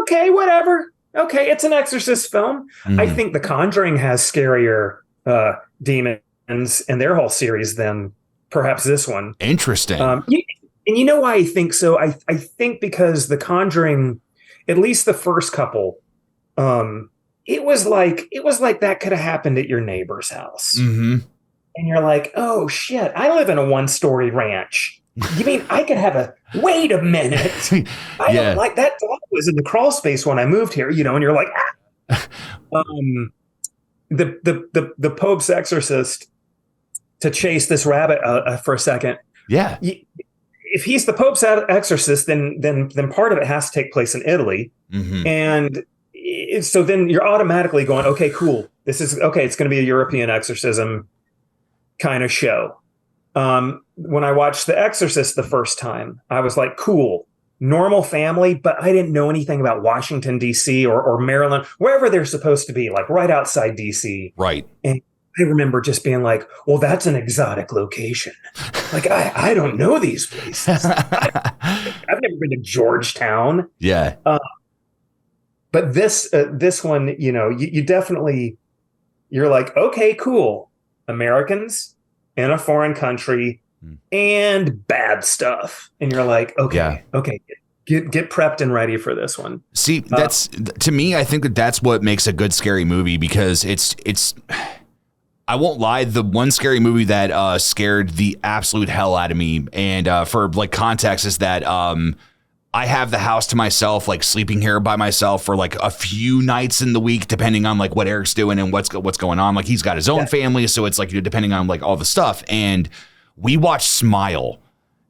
okay, whatever. Okay, it's an Exorcist film. I think The Conjuring has scarier demons in their whole series than perhaps this one. Interesting. And you know why I think so? I think because The Conjuring, at least the first couple, it was like that could have happened at your neighbor's house. Mm-hmm. And you're like, oh shit, I live in a 1-story ranch. You mean I could have wait a minute. I don't like that dog was in the crawl space when I moved here, you know, and you're like, the Pope's Exorcist, to chase this rabbit for a second. Yeah. If he's the Pope's exorcist, then part of it has to take place in Italy. Mm-hmm. And so then you're automatically going, okay, cool. This is okay. It's going to be a European exorcism kind of show. When I watched The Exorcist the first time, I was like, cool. normal family, but I didn't know anything about Washington, D.C. or Maryland, wherever they're supposed to be, like right outside D.C. Right. And I remember just being like, well, that's an exotic location. Like, I don't know these places. I've never been to Georgetown. Yeah. But this one, you definitely, you're like, okay, cool. Americans in a foreign country and bad stuff. And you're like, okay, get prepped and ready for this one. See, that's to me, I think that's what makes a good scary movie, because it's I won't lie, the one scary movie that scared the absolute hell out of me, and for like context, is that I have the house to myself, like sleeping here by myself for like a few nights in the week, depending on like what Eric's doing and what's going on. Like he's got his own family, so it's like, depending on like all the stuff. And we watched Smile,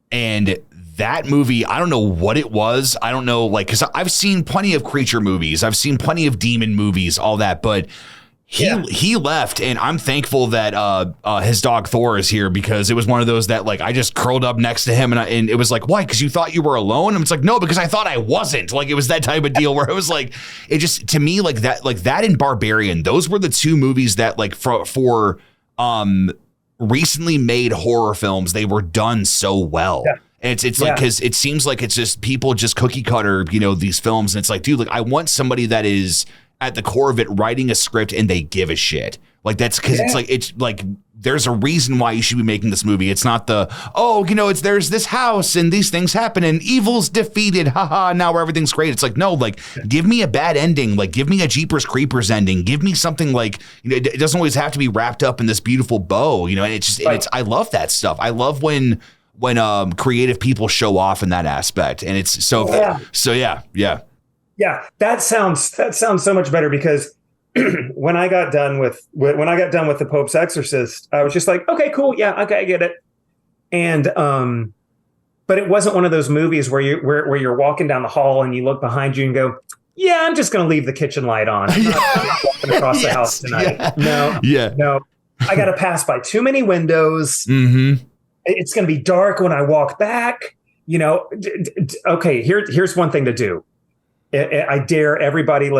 and that movie, I don't know what it was. I don't know, like, because I've seen plenty of creature movies, I've seen plenty of demon movies, all that, but he left, and I'm thankful that his dog Thor is here, because it was one of those that like I just curled up next to him, and it was like, why? Because you thought you were alone? And it's like, no, because I thought I wasn't. Like it was that type of deal where it was like, it just, to me, like that and Barbarian, those were the two movies that like for recently made horror films, they were done so well. Yeah. And it's like, because it seems like it's just people just cookie cutter, these films, and it's like, dude, like I want somebody that is at the core of it writing a script and they give a shit. Like that's because it's like there's a reason why you should be making this movie. It's not there's this house and these things happen and evil's defeated, haha, now where everything's great. It's like, no, like give me a bad ending, like give me a Jeepers Creepers ending, give me something like, it doesn't always have to be wrapped up in this beautiful bow, and it's just I love that stuff. I love when creative people show off in that aspect, and it's Yeah, that sounds so much better, because when I got done with the Pope's Exorcist, I was just like, okay, cool, yeah, okay, I get it. And but it wasn't one of those movies where you're walking down the hall and you look behind you and go, yeah, I'm just going to leave the kitchen light on. I'm not walking across the house tonight. Yeah. No, I got to pass by too many windows. Mm-hmm. It's going to be dark when I walk back. Okay, here's one thing to do. I dare everybody,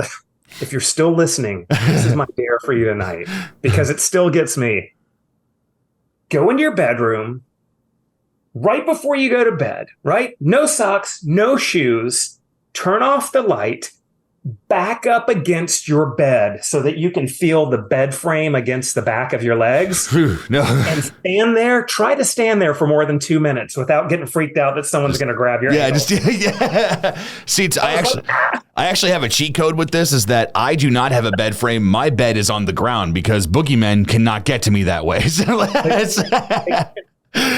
if you're still listening, this is my dare for you tonight, because it still gets me. Go into your bedroom right before you go to bed, right? No socks, no shoes. Turn off the light. Back up against your bed so that you can feel the bed frame against the back of your legs. No. And stand there. Try to stand there for more than 2 minutes without getting freaked out that someone's going to grab your ankle. See, I actually have a cheat code with this, is that I do not have a bed frame. My bed is on the ground, because boogeymen cannot get to me that way.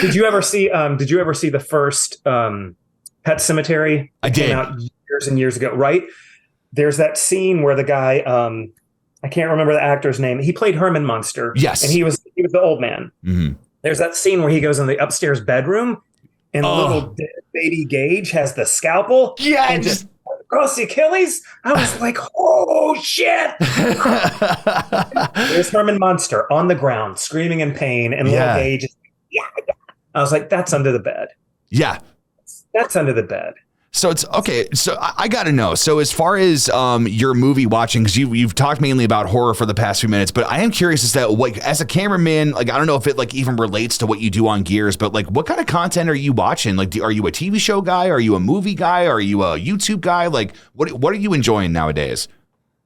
Did you ever see the first Pet Sematary? I did. Came out years and years ago, right? There's that scene where the guy, I can't remember the actor's name. He played Herman Munster. Yes. And he was the old man. Mm-hmm. There's that scene where he goes in the upstairs bedroom, and little baby Gage has the scalpel. Yeah. And just across the Achilles. I was like, oh, shit. There's Herman Munster on the ground, screaming in pain. And little Gage is, I was like, that's under the bed. Yeah. That's under the bed. So it's okay. So I got to know. So as far as your movie watching, because you've talked mainly about horror for the past few minutes, but I am curious as that, like, as a cameraman, like, I don't know if it like even relates to what you do on Gearz, but like, what kind of content are you watching? Like, are you a TV show guy? Are you a movie guy? Are you a YouTube guy? Like, what are you enjoying nowadays?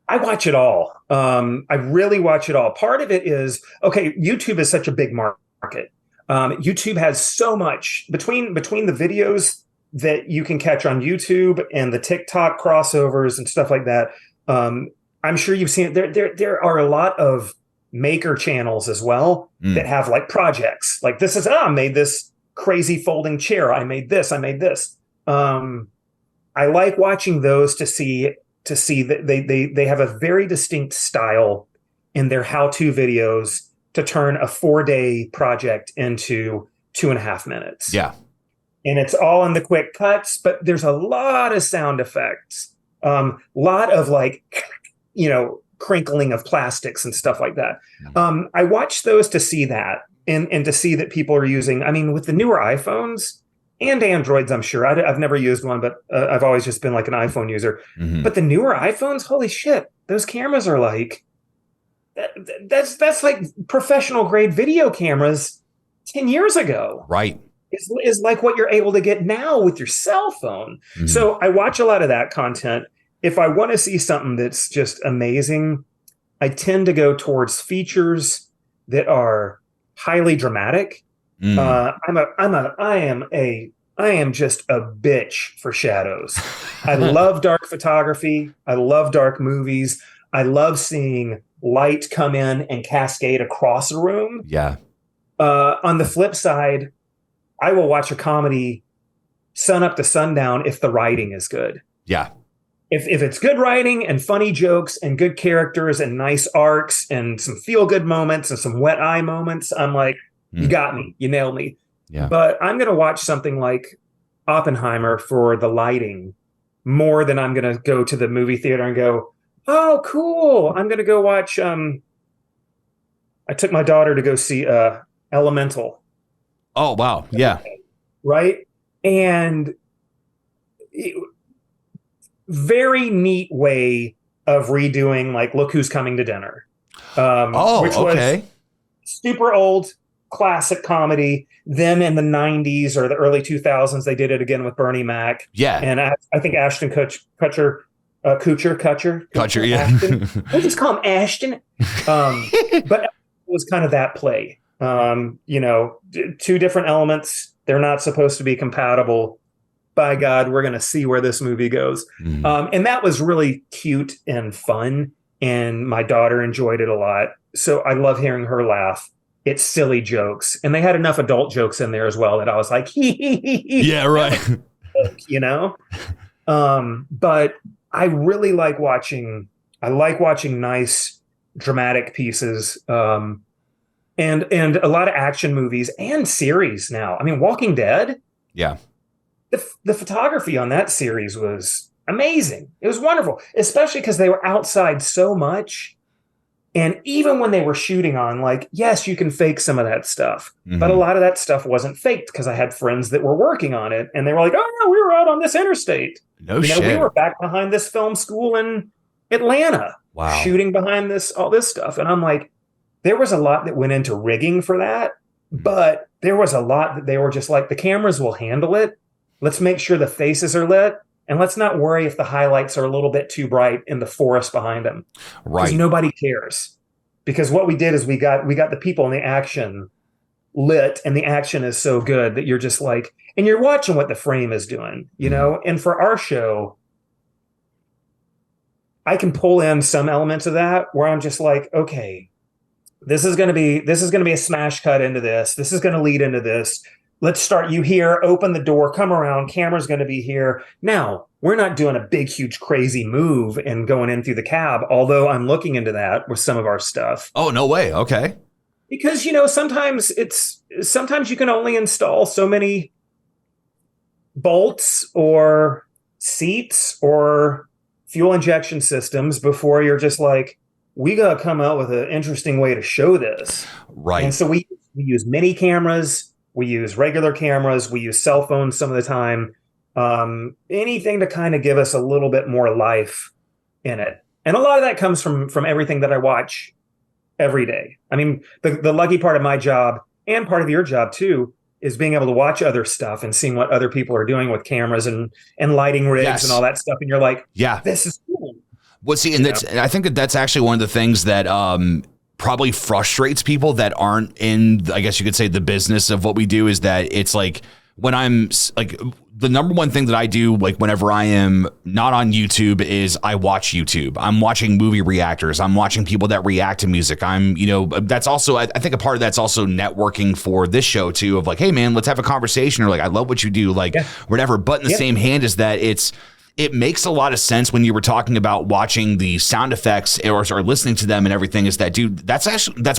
I watch it all. I really watch it all. Part of it is, okay, YouTube is such a big market. YouTube has so much between the videos that you can catch on YouTube and the TikTok crossovers and stuff like that. I'm sure you've seen it. There are a lot of maker channels as well that have like projects. Like this is, I made this crazy folding chair. I made this. I like watching those to see that they have a very distinct style in their how-to videos to turn a 4-day project into 2.5 minutes. Yeah. And it's all in the quick cuts, but there's a lot of sound effects, lot of like, crinkling of plastics and stuff like that. I watch those to see that and to see that people are using, I mean, with the newer iPhones, and Androids, I'm sure. I've never used one, but I've always just been like an iPhone user. Mhm. But the newer iPhones, holy shit, those cameras are like, that's like professional grade video cameras 10 years ago. Right. Is like what you're able to get now with your cell phone. Mhm. So I watch a lot of that content. If I want to see something that's just amazing, I tend to go towards features that are highly dramatic. Mm. I am just a bitch for shadows. I love dark photography. I love dark movies. I love seeing light come in and cascade across a room. Yeah. On the flip side, I will watch a comedy sun up to sundown if the writing is good. Yeah. If it's good writing and funny jokes and good characters and nice arcs and some feel good moments and some wet eye moments, I'm like, you got me, you nailed me. Yeah. But I'm going to watch something like Oppenheimer for the lighting more than I'm going to go to the movie theater and go, oh, cool. I'm going to go watch. I took my daughter to go see Elemental. Oh, wow. Yeah. Right. And very neat way of redoing, like, Look Who's Coming to Dinner. Which was super old, classic comedy. Then in the 90s or the early 2000s, they did it again with Bernie Mac. Yeah. And I think Ashton Kutcher, yeah. Ashton. We'll just call him Ashton. But it was kind of that play. Two different elements. They're not supposed to be compatible. By God, we're going to see where this movie goes. And that was really cute and fun. And my daughter enjoyed it a lot. So I love hearing her laugh. It's silly jokes. And they had enough adult jokes in there as well that I was like, yeah, right. But I really like watching nice dramatic pieces. And a lot of action movies and series now. I mean, Walking Dead. Yeah. The photography on that series was amazing. It was wonderful, especially because they were outside so much. And even when they were shooting on, like, yes, you can fake some of that stuff, but a lot of that stuff wasn't faked because I had friends that were working on it. And they were like, oh, no, we were out on this interstate. No shit. We were back behind this film school in Atlanta, shooting behind all this stuff. And I'm like, there was a lot that went into rigging for that, but there was a lot that they were just like, the cameras will handle it. Let's make sure the faces are lit. And let's not worry if the highlights are a little bit too bright in the forest behind them. Right. Because nobody cares. Because what we did is we got the people in the action lit, and the action is so good that you're just like, and you're watching what the frame is doing, And for our show, I can pull in some elements of that where I'm just like, okay, this is gonna be a smash cut into this. This is gonna lead into this. Let's start you here, open the door, come around, camera's going to be here. Now, we're not doing a big, huge, crazy move and going in through the cab, although I'm looking into that with some of our stuff. Oh, no way. Okay. Because, sometimes you can only install so many bolts or seats or fuel injection systems before you're just like, we got to come out with an interesting way to show this. Right. And so we use mini cameras. We use regular cameras. We use cell phones some of the time. Anything to kind of give us a little bit more life in it. And a lot of that comes from everything that I watch every day. I mean, the lucky part of my job and part of your job too is being able to watch other stuff and seeing what other people are doing with cameras and lighting rigs and all that stuff. And you're like, yeah, this is cool. Well, see, and I think that's actually one of the things that probably frustrates people that aren't in, I guess you could say, the business of what we do, is that it's like, when I'm like, the number one thing that I do, like whenever I am not on YouTube, is I watch YouTube. I'm watching movie reactors. I'm watching people that react to music. That's also, I think a part of that's also networking for this show too, of like, hey man, let's have a conversation, or like, I love what you do, like whatever. But in the same hand is that it makes a lot of sense when you were talking about watching the sound effects or listening to them and everything, is that, dude, that's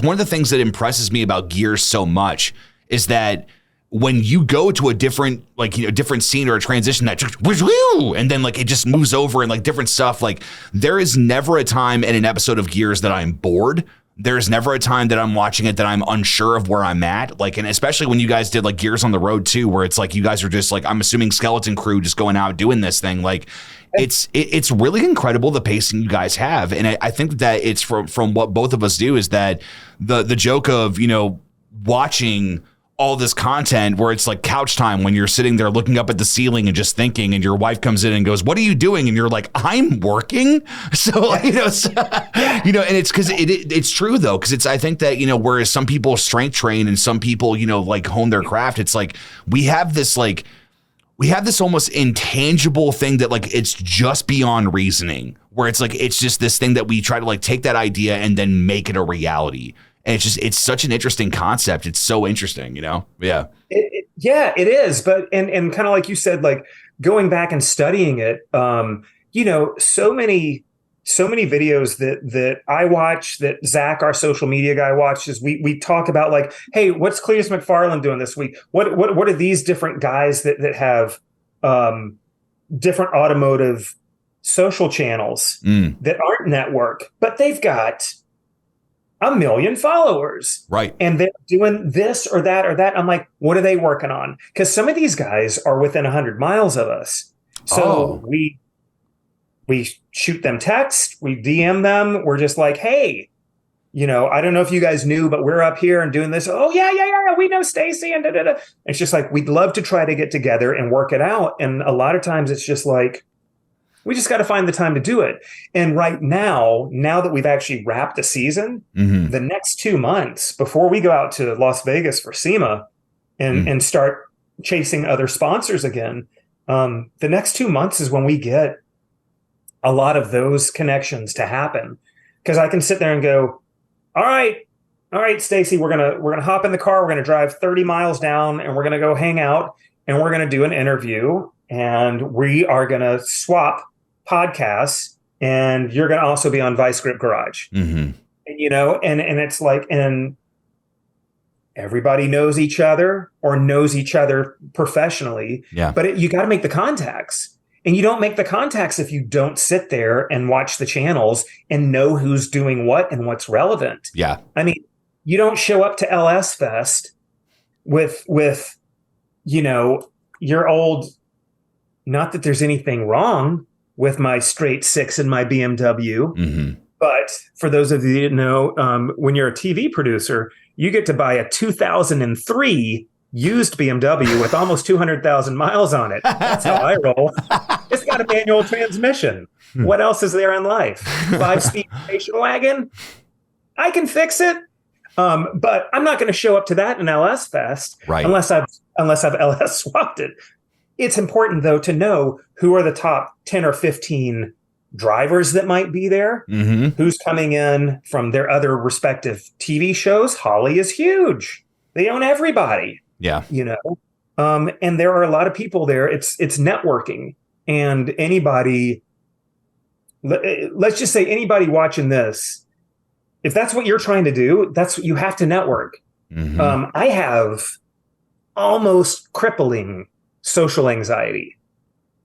one of the things that impresses me about Gearz so much, is that when you go to a different scene or a transition that just, and then like it just moves over and like different stuff, like there is never a time in an episode of Gearz that I'm bored. There's never a time that I'm watching it that I'm unsure of where I'm at. Like, and especially when you guys did like Gearz on the Road too, where it's like you guys are just like, I'm assuming skeleton crew just going out doing this thing. Like, it's really incredible the pacing you guys have, and I think that it's from what both of us do is that the joke of watching all this content where it's like couch time when you're sitting there looking up at the ceiling and just thinking, and your wife comes in and goes, "What are you doing?" And you're like, "I'm working." So and it's because it's true though, because I think that whereas some people strength train and some people like hone their craft, it's like we have this almost intangible thing that like it's just beyond reasoning, where it's like it's just this thing that we try to like take that idea and then make it a reality. And it's such an interesting concept. It's so interesting, Yeah. It is. But and kind of like you said, like going back and studying it, so many videos that I watch, that Zach, our social media guy, watches. We talk about like, hey, what's Cletus McFarland doing this week? What are these different guys that have different automotive social channels that aren't network, but they've got 1 million followers. Right. And they're doing this or that or that. I'm like, what are they working on? Because some of these guys are within 100 miles of us. So we shoot them text, we DM them. We're just like, hey, I don't know if you guys knew, but we're up here and doing this. Oh, yeah. We know Stacy and da-da-da. It's just like, we'd love to try to get together and work it out. And a lot of times it's just like, we just got to find the time to do it. And right now that we've actually wrapped a season, the next 2 months before we go out to Las Vegas for SEMA and start chasing other sponsors again, the next 2 months is when we get a lot of those connections to happen. Because I can sit there and go, all right, Stacy, we're gonna hop in the car, we're gonna drive 30 miles down, and we're gonna go hang out, and we're gonna do an interview, and we are gonna swap podcasts, and you're going to also be on Vice Grip Garage. And it's like, and everybody knows each other or knows each other professionally. Yeah. But you got to make the contacts, and you don't make the contacts if you don't sit there and watch the channels and know who's doing what and what's relevant. Yeah. I mean, you don't show up to LS Fest with your old, not that there's anything wrong with my straight six and my BMW. But for those of you that know, when you're a TV producer, you get to buy a 2003 used BMW with almost 200,000 miles on it. That's how I roll. It's got a manual transmission. What else is there in life? 5-speed station wagon? I can fix it. But I'm not going to show up to that in LS Fest unless I've LS swapped it. It's important, though, to know who are the top 10 or 15 drivers that might be there, who's coming in from their other respective TV shows. Holly is huge. They own everybody. Yeah. And there are a lot of people there. It's networking. And anybody, let's just say anybody watching this, if that's what you're trying to do, that's what you have to network. I have almost crippling social anxiety.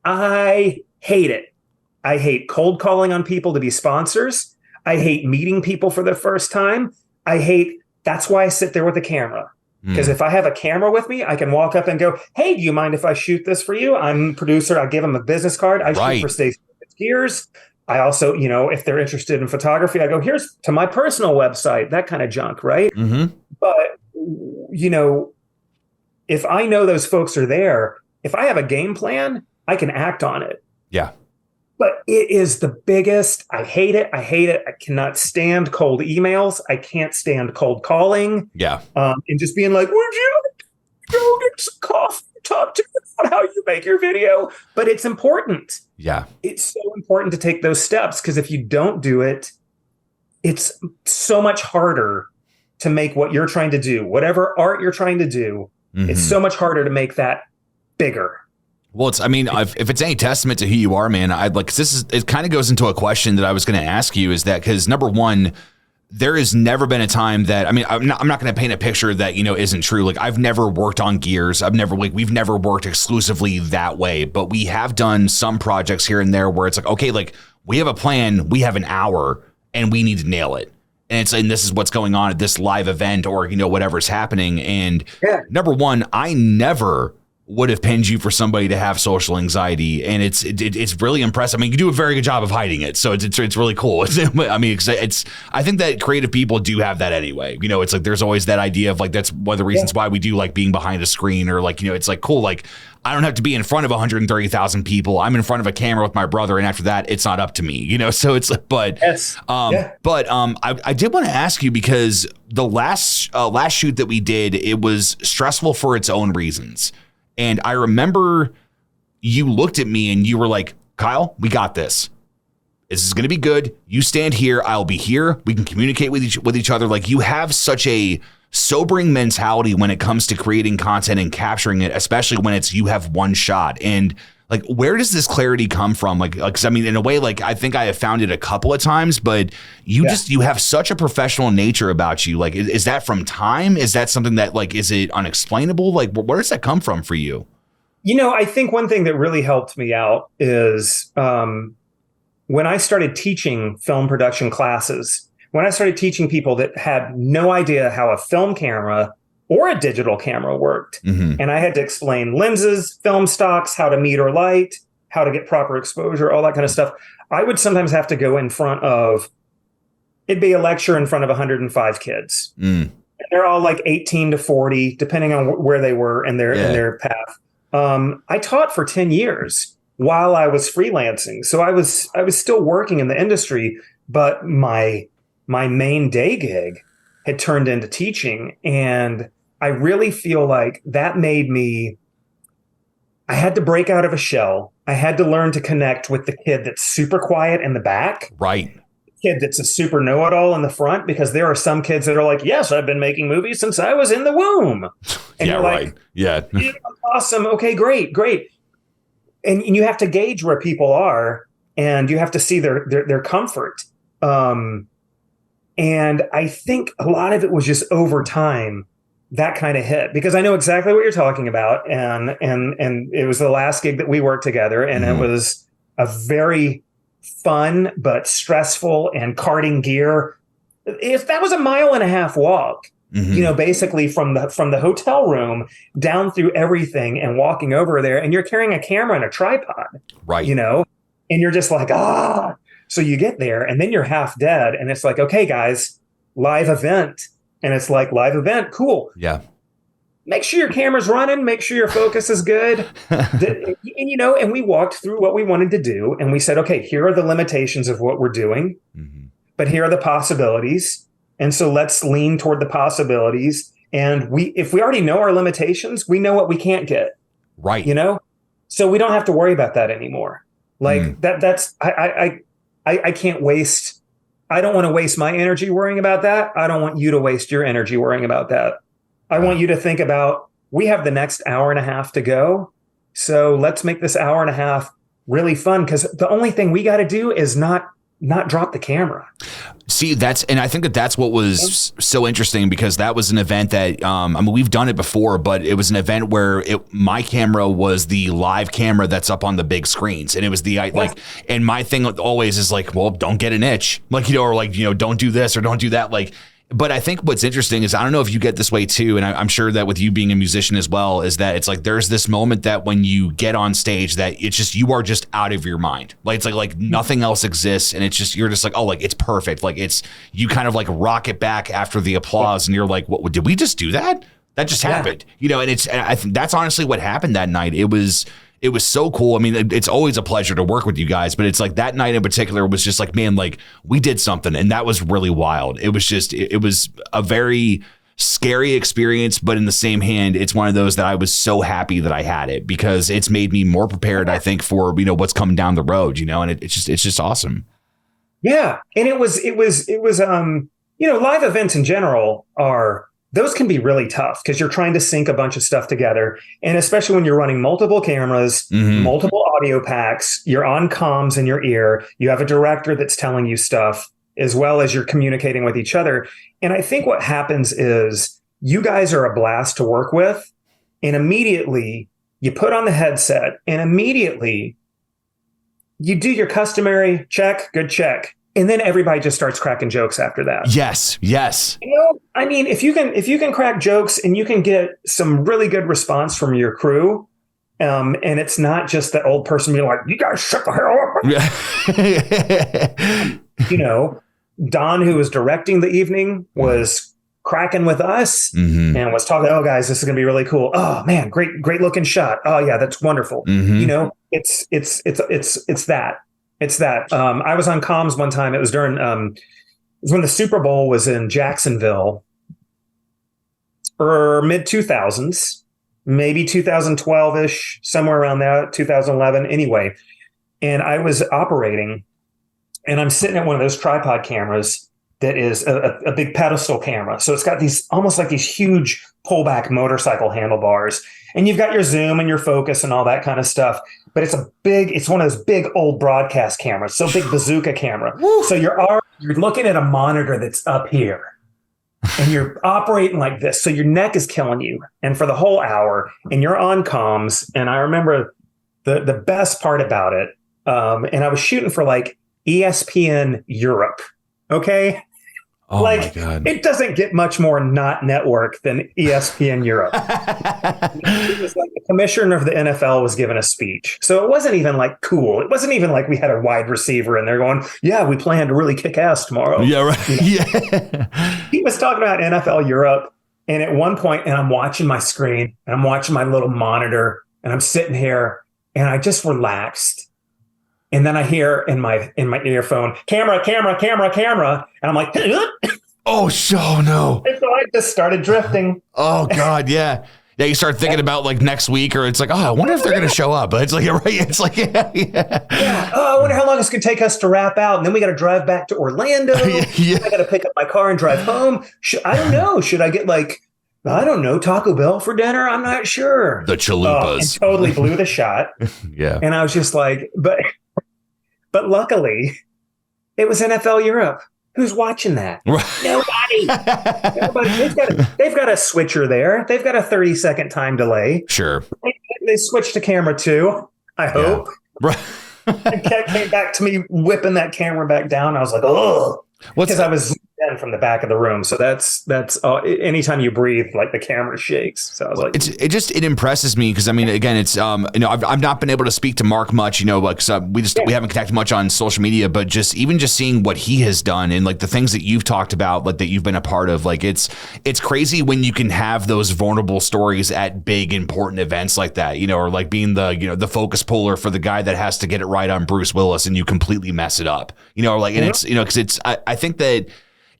I hate it. I hate cold calling on people to be sponsors. I hate meeting people for the first time. That's why I sit there with a camera. Because if I have a camera with me, I can walk up and go, hey, do you mind if I shoot this for you? I'm a producer. I give them a business card. I shoot for Stacy Gearz. I also, if they're interested in photography, I go, here's to my personal website, that kind of junk, right? But, if I know those folks are there, if I have a game plan, I can act on it. Yeah. But it is the biggest. I hate it. I cannot stand cold emails. I can't stand cold calling. Yeah. And just being like, would you go get some coffee, talk to me about how you make your video? But it's important. Yeah. It's so important to take those steps, because if you don't do it, it's so much harder to make what you're trying to do, whatever art you're trying to do. It's so much harder to make that bigger. Well, if it's any testament to who you are, man, it kind of goes into a question that I was going to ask you, is that because number one, there has never been a time that, I'm not going to paint a picture that, isn't true. Like, I've never worked on Gearz. We've never worked exclusively that way, but we have done some projects here and there where it's like, okay, like we have a plan, we have an hour and we need to nail it. and this is what's going on at this live event or, whatever's happening. And number one, I never would have pinned you for somebody to have social anxiety, and it's really impressive. I mean, you do a very good job of hiding it, so it's really cool. I mean, I think that creative people do have that anyway. It's like there's always that idea of like that's one of the reasons why we do like being behind a screen, or like it's like cool. Like I don't have to be in front of 130,000 people. I'm in front of a camera with my brother, and after that, it's not up to me. So it's like, but I did want to ask you, because the last shoot that we did, it was stressful for its own reasons. And I remember you looked at me and you were like, Kyle, we got this. This is going to be good. You stand here. I'll be here. We can communicate with each other. Like, you have such a sobering mentality when it comes to creating content and capturing it, especially when it's you have one shot. And like, where does this clarity come from? Like, 'cause I mean, in a way, like I think I have found it a couple of times, but you have such a professional nature about you. Like, is that from time? Is that something that like, is it unexplainable? Like, where does that come from for you? I think one thing that really helped me out is when I started teaching film production classes, when I started teaching people that had no idea how a film camera or a digital camera worked. Mm-hmm. And I had to explain lenses, film stocks, how to meter light, how to get proper exposure, all that kind of stuff. I would sometimes have to go in front of, it'd be a lecture in front of 105 kids. Mm. And they're all like 18 to 40, depending on where they were in their path. I taught for 10 years while I was freelancing. So I was still working in the industry, but my main day gig had turned into teaching. And I really feel like that made me, I had to break out of a shell. I had to learn to connect with the kid that's super quiet in the back. Right. Kid that's a super know-it-all in the front, because there are some kids that are like, yes, I've been making movies since I was in the womb. And yeah, you're right. Like, yeah. Awesome. Okay, great. And you have to gauge where people are, and you have to see their comfort. And I think a lot of it was just over time that kind of hit, because I know exactly what you're talking about. And it was the last gig that we worked together, and it was a very fun but stressful and carting gear. If that was a 1.5 mile walk, basically from the hotel room down through everything and walking over there, and you're carrying a camera and a tripod, right? And you're just like, so you get there and then you're half dead, and it's like, okay, guys, live event. And it's like, live event, cool. Yeah. Make sure your camera's running. Make sure your focus is good. And we walked through what we wanted to do. And we said, okay, here are the limitations of what we're doing. Mm-hmm. But here are the possibilities. And so let's lean toward the possibilities. And if we already know our limitations, we know what we can't get. Right. So we don't have to worry about that anymore. Like that's, I can't waste. I don't want to waste my energy worrying about that. I don't want you to waste your energy worrying about that. I want you to think about, we have the next 1.5 hours to go. So let's make this 1.5 hours really fun, because the only thing we got to do is not drop the camera. See, and I think that's what was so interesting, because that was an event that, I mean, we've done it before, but it was an event where my camera was the live camera that's up on the big screens. And it was and my thing always is like, well, don't get an itch, or don't do this or don't do that. But I think what's interesting is, I don't know if you get this way too, and I'm sure that with you being a musician as well, is that it's like there's this moment that when you get on stage that it's just, you are just out of your mind. Like, it's like nothing else exists, and it's just, you're just like, oh, like it's perfect. Like you kind of like rocket back after the applause, and you're like, what, did we just do that? That just happened, and I think that's honestly what happened that night. It was so cool. I mean, it's always a pleasure to work with you guys, but it's like that night in particular was just like, man, like we did something, and that was really wild. It was just, it was a very scary experience, but in the same hand, it's one of those that I was so happy that I had it, because it's made me more prepared, I think, for, what's coming down the road, and it's just awesome. Yeah. And it was, live events in general those can be really tough, because you're trying to sync a bunch of stuff together. And especially when you're running multiple cameras, multiple audio packs, you're on comms in your ear, you have a director that's telling you stuff, as well as you're communicating with each other. And I think what happens is you guys are a blast to work with. And immediately you put on the headset, and immediately you do your customary check, good check. And then everybody just starts cracking jokes after that. Yes. I mean, if you can crack jokes and you can get some really good response from your crew, and it's not just the old person being like, "You guys shut the hell up." Don, who was directing the evening, was cracking with us and was talking, "Oh, guys, this is going to be really cool. Oh man, great looking shot. Oh yeah, that's wonderful." It's that. It's that. I was on comms one time. It was during, it was when the Super Bowl was in Jacksonville, or mid 2000s, maybe 2012-ish, somewhere around that, 2011. Anyway, and I was operating, and I'm sitting at one of those tripod cameras that is a big pedestal camera. So it's got these almost like these huge pullback motorcycle handlebars, and you've got your zoom and your focus and all that kind of stuff. But it's one of those big old broadcast cameras, so big bazooka camera. So you're looking at a monitor that's up here, and you're operating like this. So your neck is killing you, and for the whole hour, and you're on comms. And I remember the best part about it, and I was shooting for like ESPN Europe. Okay. Oh my God. It doesn't get much more not network than ESPN Europe. It was like the commissioner of the NFL was giving a speech. So it wasn't even like cool. It wasn't even like we had a wide receiver and they're going, "Yeah, we plan to really kick ass tomorrow." Yeah, right. Yeah. He was talking about NFL Europe. And at one point, and I'm watching my screen and I'm watching my little monitor and I'm sitting here and I just relaxed. And then I hear in my earphone, camera. And I'm like, oh no. And so I just started drifting. Oh God, yeah. Yeah, you start thinking about like next week, or it's like, oh, I wonder if they're going to show up. But it's like, right? It's like, yeah. Oh, I wonder how long it's going to take us to wrap out, and then we got to drive back to Orlando. Yeah. I got to pick up my car and drive home. I don't know. Should I get Taco Bell for dinner? I'm not sure. The chalupas. And totally blew the shot. Yeah. And I was just like, but luckily, it was NFL Europe. Who's watching that? Right. Nobody. They've got a switcher there. They've got a 30-second time delay. Sure. They switched to camera 2, I hope. Right. And came back to me whipping that camera back down. I was like, oh, because I was in from the back of the room. So that's anytime you breathe, like the camera shakes. So I was like, it impresses me because I mean, again, it's I've not been able to speak to Mark much, like we haven't connected much on social media, but just seeing what he has done and like the things that you've talked about, like that you've been a part of, like it's crazy when you can have those vulnerable stories at big important events like that, or like being the focus puller for the guy that has to get it right on Bruce Willis and you completely mess it up, and it's because I think that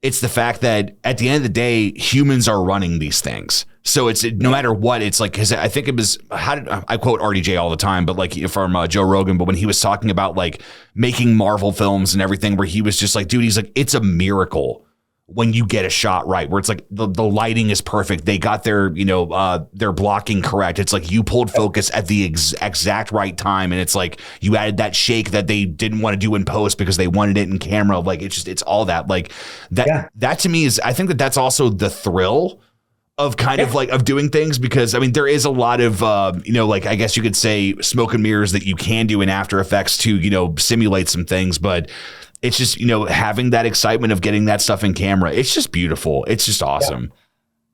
it's the fact that at the end of the day, humans are running these things. So it's no matter what, it's like, because I think it was, I quote RDJ all the time, but like from Joe Rogan, but when he was talking about like making Marvel films and everything, where he was just like, dude, he's like, it's a miracle when you get a shot right, where it's like the lighting is perfect. They got their blocking correct. It's like you pulled focus at the exact right time. And it's like you added that shake that they didn't want to do in post because they wanted it in camera. Like it's all that like that. Yeah. That to me is, I think that's also the thrill of kind of like of doing things, because I mean, there is a lot of, like, I guess you could say smoke and mirrors that you can do in After Effects to, simulate some things, but it's just, having that excitement of getting that stuff in camera. It's just beautiful. It's just awesome.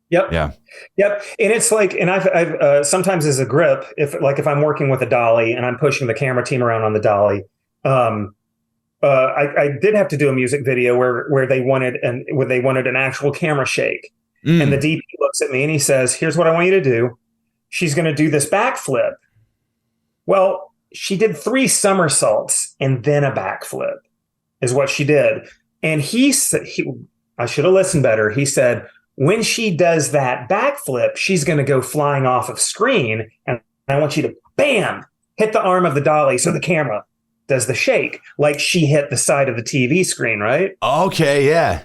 Yep. Yeah. Yep. And it's like, and I've sometimes as a grip, if I'm working with a dolly and I'm pushing the camera team around on the dolly, I did have to do a music video where they wanted an actual camera shake. And the DP looks at me and he says, "Here's what I want you to do. She's going to do this backflip." Well, she did 3 somersaults and then a backflip is what she did. And he said, I should have listened better. He said, when she does that backflip, she's going to go flying off of screen. And I want you to, bam, hit the arm of the dolly so the camera does the shake like she hit the side of the TV screen, right? Okay, yeah.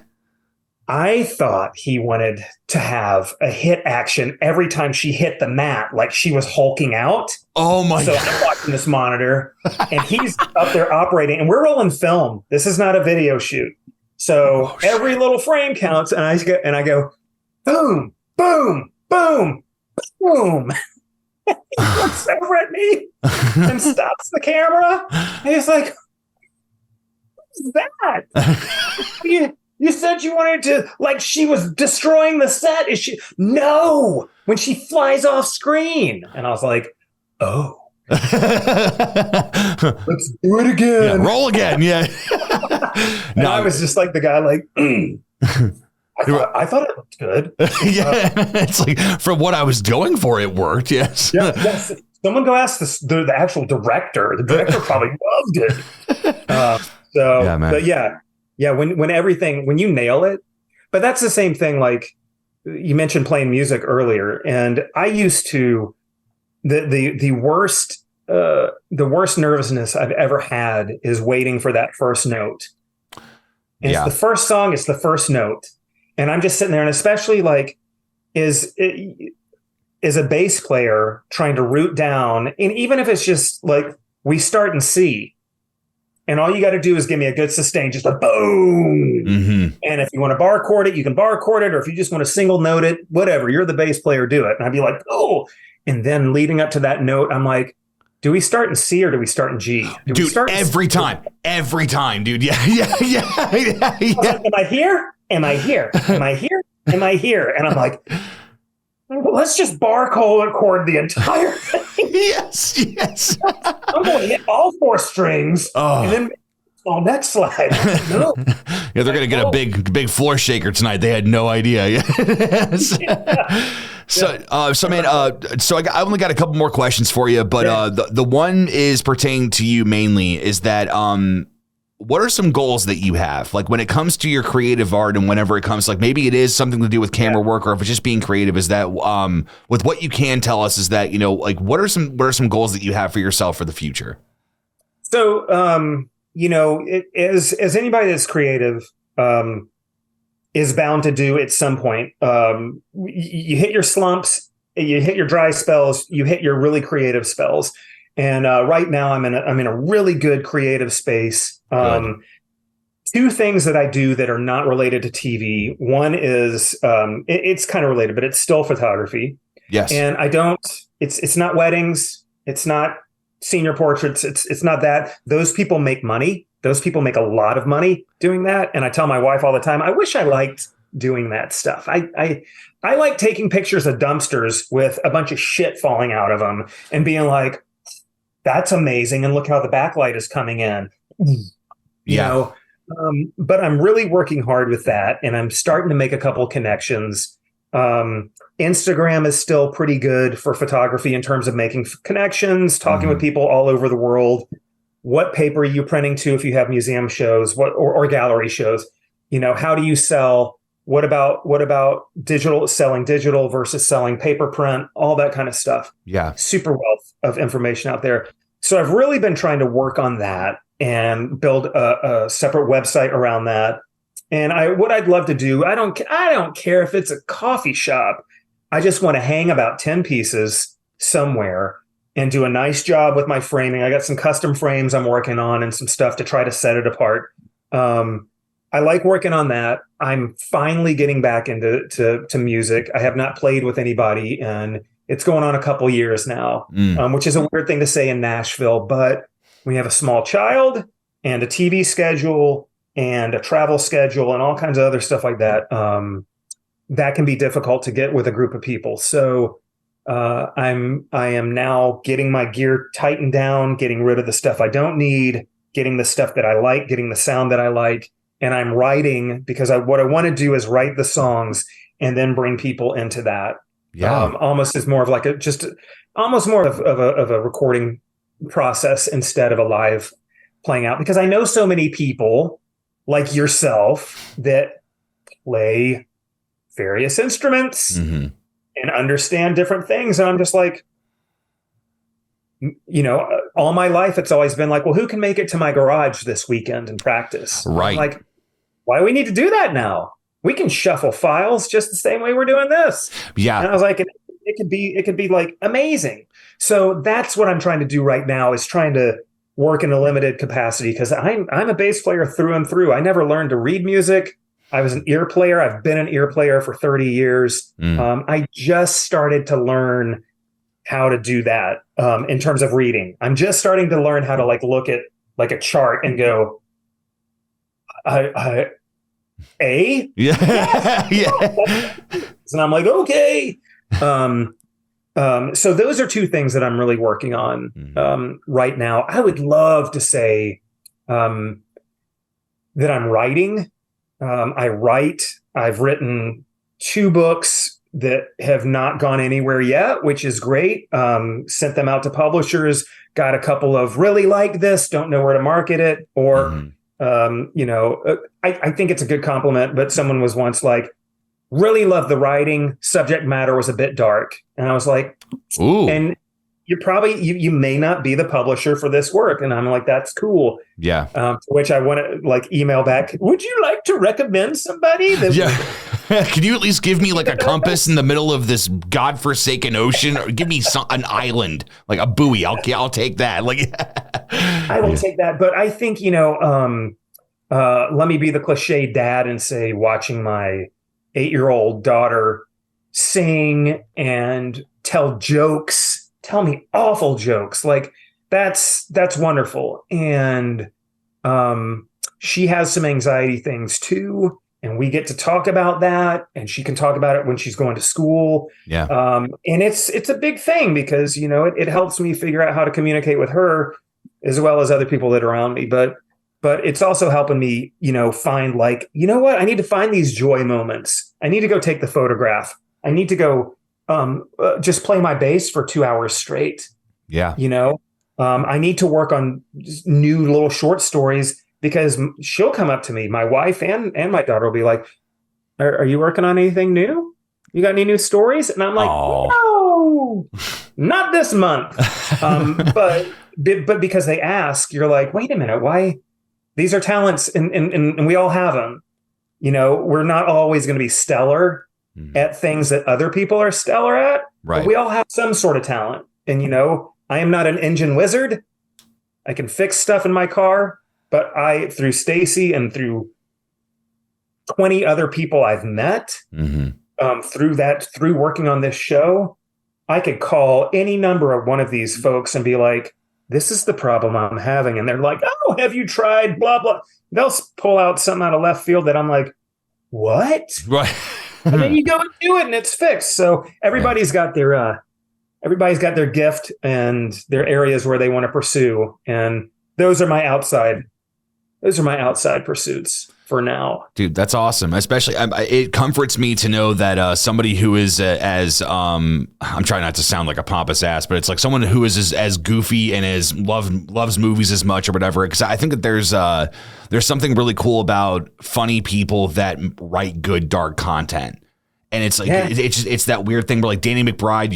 I thought he wanted to have a hit action every time she hit the mat, like she was hulking out. Oh my God. So I'm watching this monitor and he's up there operating and we're rolling film. This is not a video shoot. So every little frame counts and I go, boom, boom, boom, boom. He looks over at me and stops the camera. And he's like, What's that? You said you wanted to, like, she was destroying the set. Is she? No, when she flies off screen. And I was like, oh. Let's do it again. Yeah, roll again. Yeah. And I was just like the guy, like, I thought it looked good. Yeah, it's like from what I was going for, it worked. Yes. Yes. Someone go ask the actual director. The director probably loved it. But yeah. When you nail it, but that's the same thing. Like you mentioned playing music earlier, and I used to the worst nervousness I've ever had is waiting for that first note. And it's the first song. It's the first note. And I'm just sitting there, and especially like is a bass player trying to root down, and even if it's just like we start in C, and all you got to do is give me a good sustain, just a boom. Mm-hmm. And if you want to bar chord it, you can bar chord it, or if you just want to single note it, whatever. You're the bass player, do it. And I'd be like, oh. And then leading up to that note, I'm like, do we start in C or do we start in G? Dude, every time, dude. Yeah. Like, am I here? Am I here? Am I here? Am I here? And I'm like, let's just bar chord the entire thing. Yes. I'm going to hit all four strings and then next slide. No. Yeah, they're going to get a big floor shaker tonight. They had no idea. Yes. So man, I only got a couple more questions for you, but the one is pertaining to you mainly is that what are some goals that you have, like when it comes to your creative art, and whenever it comes, like maybe it is something to do with camera work, or if it's just being creative, is that with what you can tell us, is that, you know, like what are some goals that you have for yourself for the future? So you know, as anybody that's creative is bound to do at some point, you hit your slumps, you hit your dry spells, you hit your really creative spells. And right now I'm in a really good creative space. Two things that I do that are not related to TV. One is it's kind of related, but it's still photography. Yes. And it's not weddings. It's not senior portraits. It's not that. Those people make money. Those people make a lot of money doing that. And I tell my wife all the time, I wish I liked doing that stuff. I like taking pictures of dumpsters with a bunch of shit falling out of them and being like, that's amazing. And look how the backlight is coming in. You know, but I'm really working hard with that. And I'm starting to make a couple connections. Instagram is still pretty good for photography in terms of making connections, talking with people all over the world. What paper are you printing to if you have museum shows, or gallery shows? You know, how do you sell? What about selling digital versus selling paper print, all that kind of stuff. Yeah. Super wealth of information out there. So I've really been trying to work on that and build a separate website around that. And what I'd love to do, I don't care if it's a coffee shop. I just want to hang about 10 pieces somewhere and do a nice job with my framing. I got some custom frames I'm working on and some stuff to try to set it apart. I like working on that. I'm finally getting back into music. I have not played with anybody, and it's going on a couple years now, which is a weird thing to say in Nashville. But we have a small child and a TV schedule and a travel schedule and all kinds of other stuff like that. That can be difficult to get with a group of people. So I am now getting my gear tightened down, getting rid of the stuff I don't need, getting the stuff that I like, getting the sound that I like. And I'm writing because what I want to do is write the songs and then bring people into that. Yeah. Almost as more of like almost more of a recording process instead of a live playing out, because I know so many people like yourself that play various instruments and understand different things. And I'm just like, you know, all my life, it's always been like, well, who can make it to my garage this weekend and practice? Right. Like, why do we need to do that now? We can shuffle files just the same way we're doing this. Yeah. And I was like, it could be like amazing. So that's what I'm trying to do right now, is trying to work in a limited capacity, because I'm a bass player through and through. I never learned to read music. I was an ear player. I've been an ear player for 30 years. I just started to learn how to do that in terms of reading. I'm just starting to learn how to like look at like a chart and go, A? Yeah. Yeah. And I'm like, okay. So those are two things that I'm really working on right now. I would love to say that I'm writing. I've written 2 books that have not gone anywhere yet, which is great. Sent them out to publishers, got a couple of really like this, don't know where to market it. Or, I think it's a good compliment, but someone was once like, really loved the writing, subject matter was a bit dark. And I was like, ooh. And you may not be the publisher for this work. And I'm like, that's cool. Yeah. To which I want to like email back, would you like to recommend somebody? Can you at least give me like a compass in the middle of this godforsaken ocean, or give me an island, like a buoy? I'll take that. Like, I will take that. But I think, let me be the cliche dad and say, watching my 8-year-old daughter sing and tell me awful jokes. Like that's wonderful. And she has some anxiety things too. And we get to talk about that, and she can talk about it when she's going to school. Yeah. And it's a big thing because, it helps me figure out how to communicate with her as well as other people that are around me. But it's also helping me, find like, what? I need to find these joy moments. I need to go take the photograph. I need to go just play my bass for 2 hours straight. Yeah. I need to work on new little short stories because she'll come up to me. My wife and my daughter will be like, are you working on anything new? You got any new stories? And I'm like, no, not this month. But because they ask, you're like, wait a minute, why? These are talents and we all have them. We're not always going to be stellar at things that other people are stellar at. Right. But we all have some sort of talent. And, I am not an engine wizard. I can fix stuff in my car, but through Stacy and through 20 other people I've met through working on this show, I could call any number of one of these folks and be like, this is the problem I'm having. And they're like, oh, have you tried blah, blah. They'll pull out something out of left field that I'm like, what? Right. And then you go and do it and it's fixed. So everybody's got their gift and their areas where they want to pursue. And those are my outside pursuits for now. Dude, that's awesome. Especially, it comforts me to know that somebody who is I'm trying not to sound like a pompous ass, but it's like someone who is as goofy and as loves movies as much or whatever. Because I think that there's something really cool about funny people that write good dark content. And it's like it's that weird thing where like Danny McBride,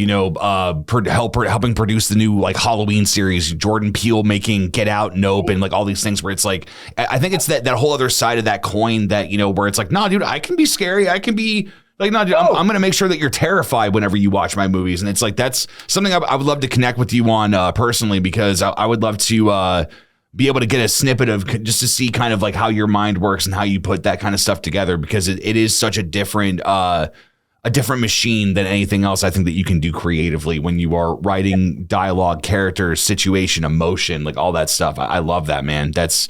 helping produce the new like Halloween series, Jordan Peele making Get Out, Nope, and like all these things where it's like I think it's that whole other side of that coin that where it's like, no, dude, I can be scary, I can be like, no, dude, I'm gonna make sure that you're terrified whenever you watch my movies, and it's like that's something I would love to connect with you on personally, because I would love to be able to get a snippet of just to see kind of like how your mind works and how you put that kind of stuff together, because it is such a different machine than anything else I think that you can do creatively when you are writing dialogue, characters, situation, emotion, like all that stuff. I love that, man. That's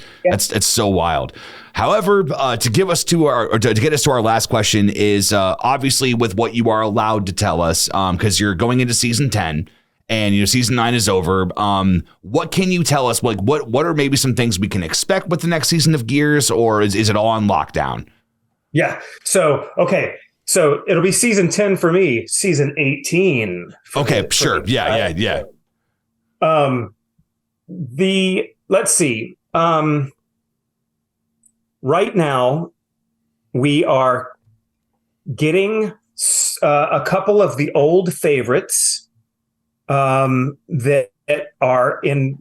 so wild. However, to get us to our last question is obviously with what you are allowed to tell us, because you're going into season 10 and season 9 is over. What can you tell us? Like what are maybe some things we can expect with the next season of Gearz, or is it all on lockdown? Yeah. So, okay. So it'll be season 10 for me, season 18. Sure. Yeah. Let's see. Right now we are getting a couple of the old favorites that are in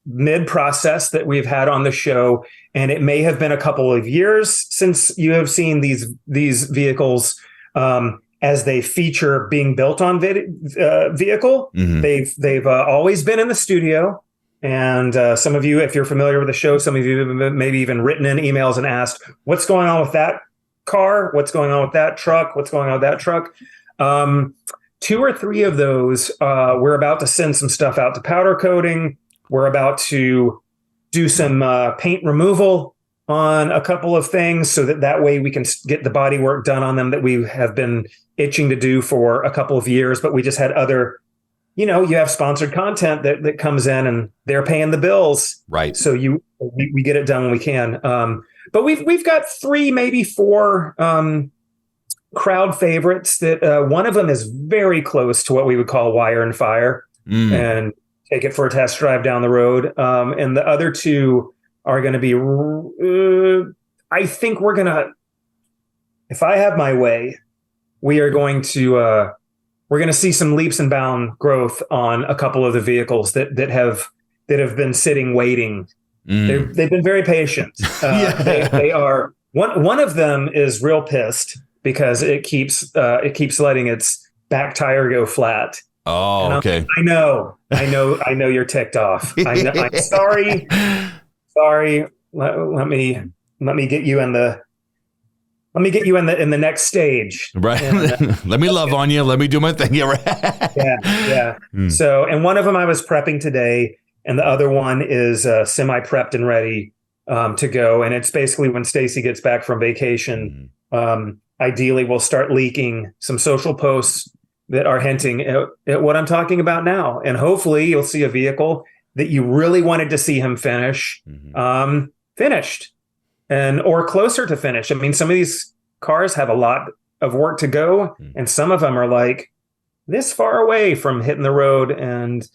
mid process that we've had on the show, and it may have been a couple of years since you have seen these vehicles as they feature being built on vehicle. Mm-hmm. They've always been in the studio, and some of you, if you're familiar with the show, some of you have maybe even written in emails and asked, what's going on with that car? What's going on with that truck? What's going on with that truck? 2 or 3 of those, we're about to send some stuff out to powder coating. We're about to do some paint removal on a couple of things so that way we can get the body work done on them that we have been itching to do for a couple of years, but we just had other, you have sponsored content that comes in and they're paying the bills. Right. So we get it done when we can. But we've got 3, maybe 4 crowd favorites that one of them is very close to what we would call wire and fire and take it for a test drive down the road. And the other 2 are going to be, I think if I have my way, we're going to see some leaps and bound growth on a couple of the vehicles that have been sitting waiting. They've been very patient. They are one of them is real pissed because it keeps letting its back tire go flat. Oh, okay. I know you're ticked off. I'm sorry. Let me get you in the next stage. Right. And, let me love on you. Let me do my thing. Yeah. Right. Yeah. So, and one of them I was prepping today, and the other one is semi-prepped and ready to go. And it's basically when Stacy gets back from vacation. Ideally, we'll start leaking some social posts that are hinting at what I'm talking about now. And hopefully you'll see a vehicle that you really wanted to see him finish, finished or closer to finish. I mean, some of these cars have a lot of work to go, and some of them are like this far away from hitting the road and,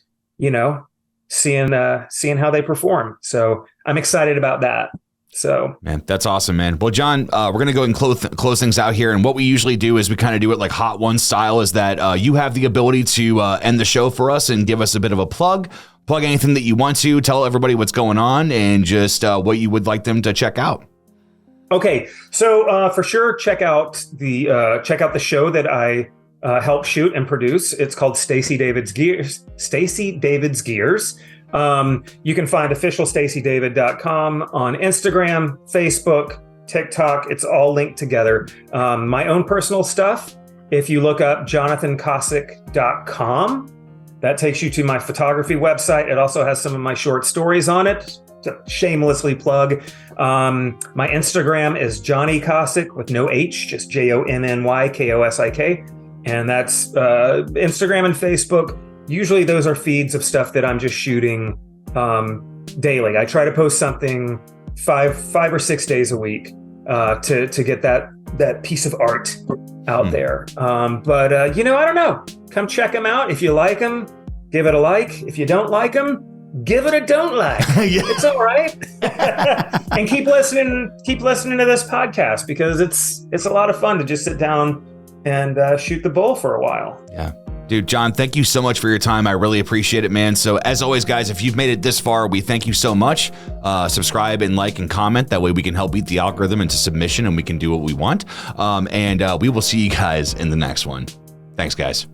seeing how they perform. So I'm excited about that. So, man, that's awesome, man. Well, John, we're going to go and close things out here. And what we usually do is we kind of do it like Hot One style, is that you have the ability to end the show for us and give us a bit of a plug anything that you want to, tell everybody what's going on and just what you would like them to check out. Okay. So for sure, check out the show that I help shoot and produce. It's called Stacy David's Gearz. You can find officialstacydavid.com on Instagram, Facebook, TikTok. It's all linked together. My own personal stuff, if you look up jonathantosik.com, that takes you to my photography website. It also has some of my short stories on it. To shamelessly plug. My Instagram is Johnny Kosik with no H, just JONNYKOSIK. And that's Instagram and Facebook. Usually those are feeds of stuff that I'm just shooting daily. I try to post something 5 or 6 days a week to get that piece of art out there. But I don't know. Come check them out. If you like them, give it a like. If you don't like them, give it a don't like. It's all right. And keep listening to this podcast because it's a lot of fun to just sit down and shoot the bull for a while. Yeah. Dude, John, thank you so much for your time. I really appreciate it, man. So as always, guys, if you've made it this far, we thank you so much. Subscribe and like and comment. That way we can help beat the algorithm into submission and we can do what we want. And we will see you guys in the next one. Thanks, guys.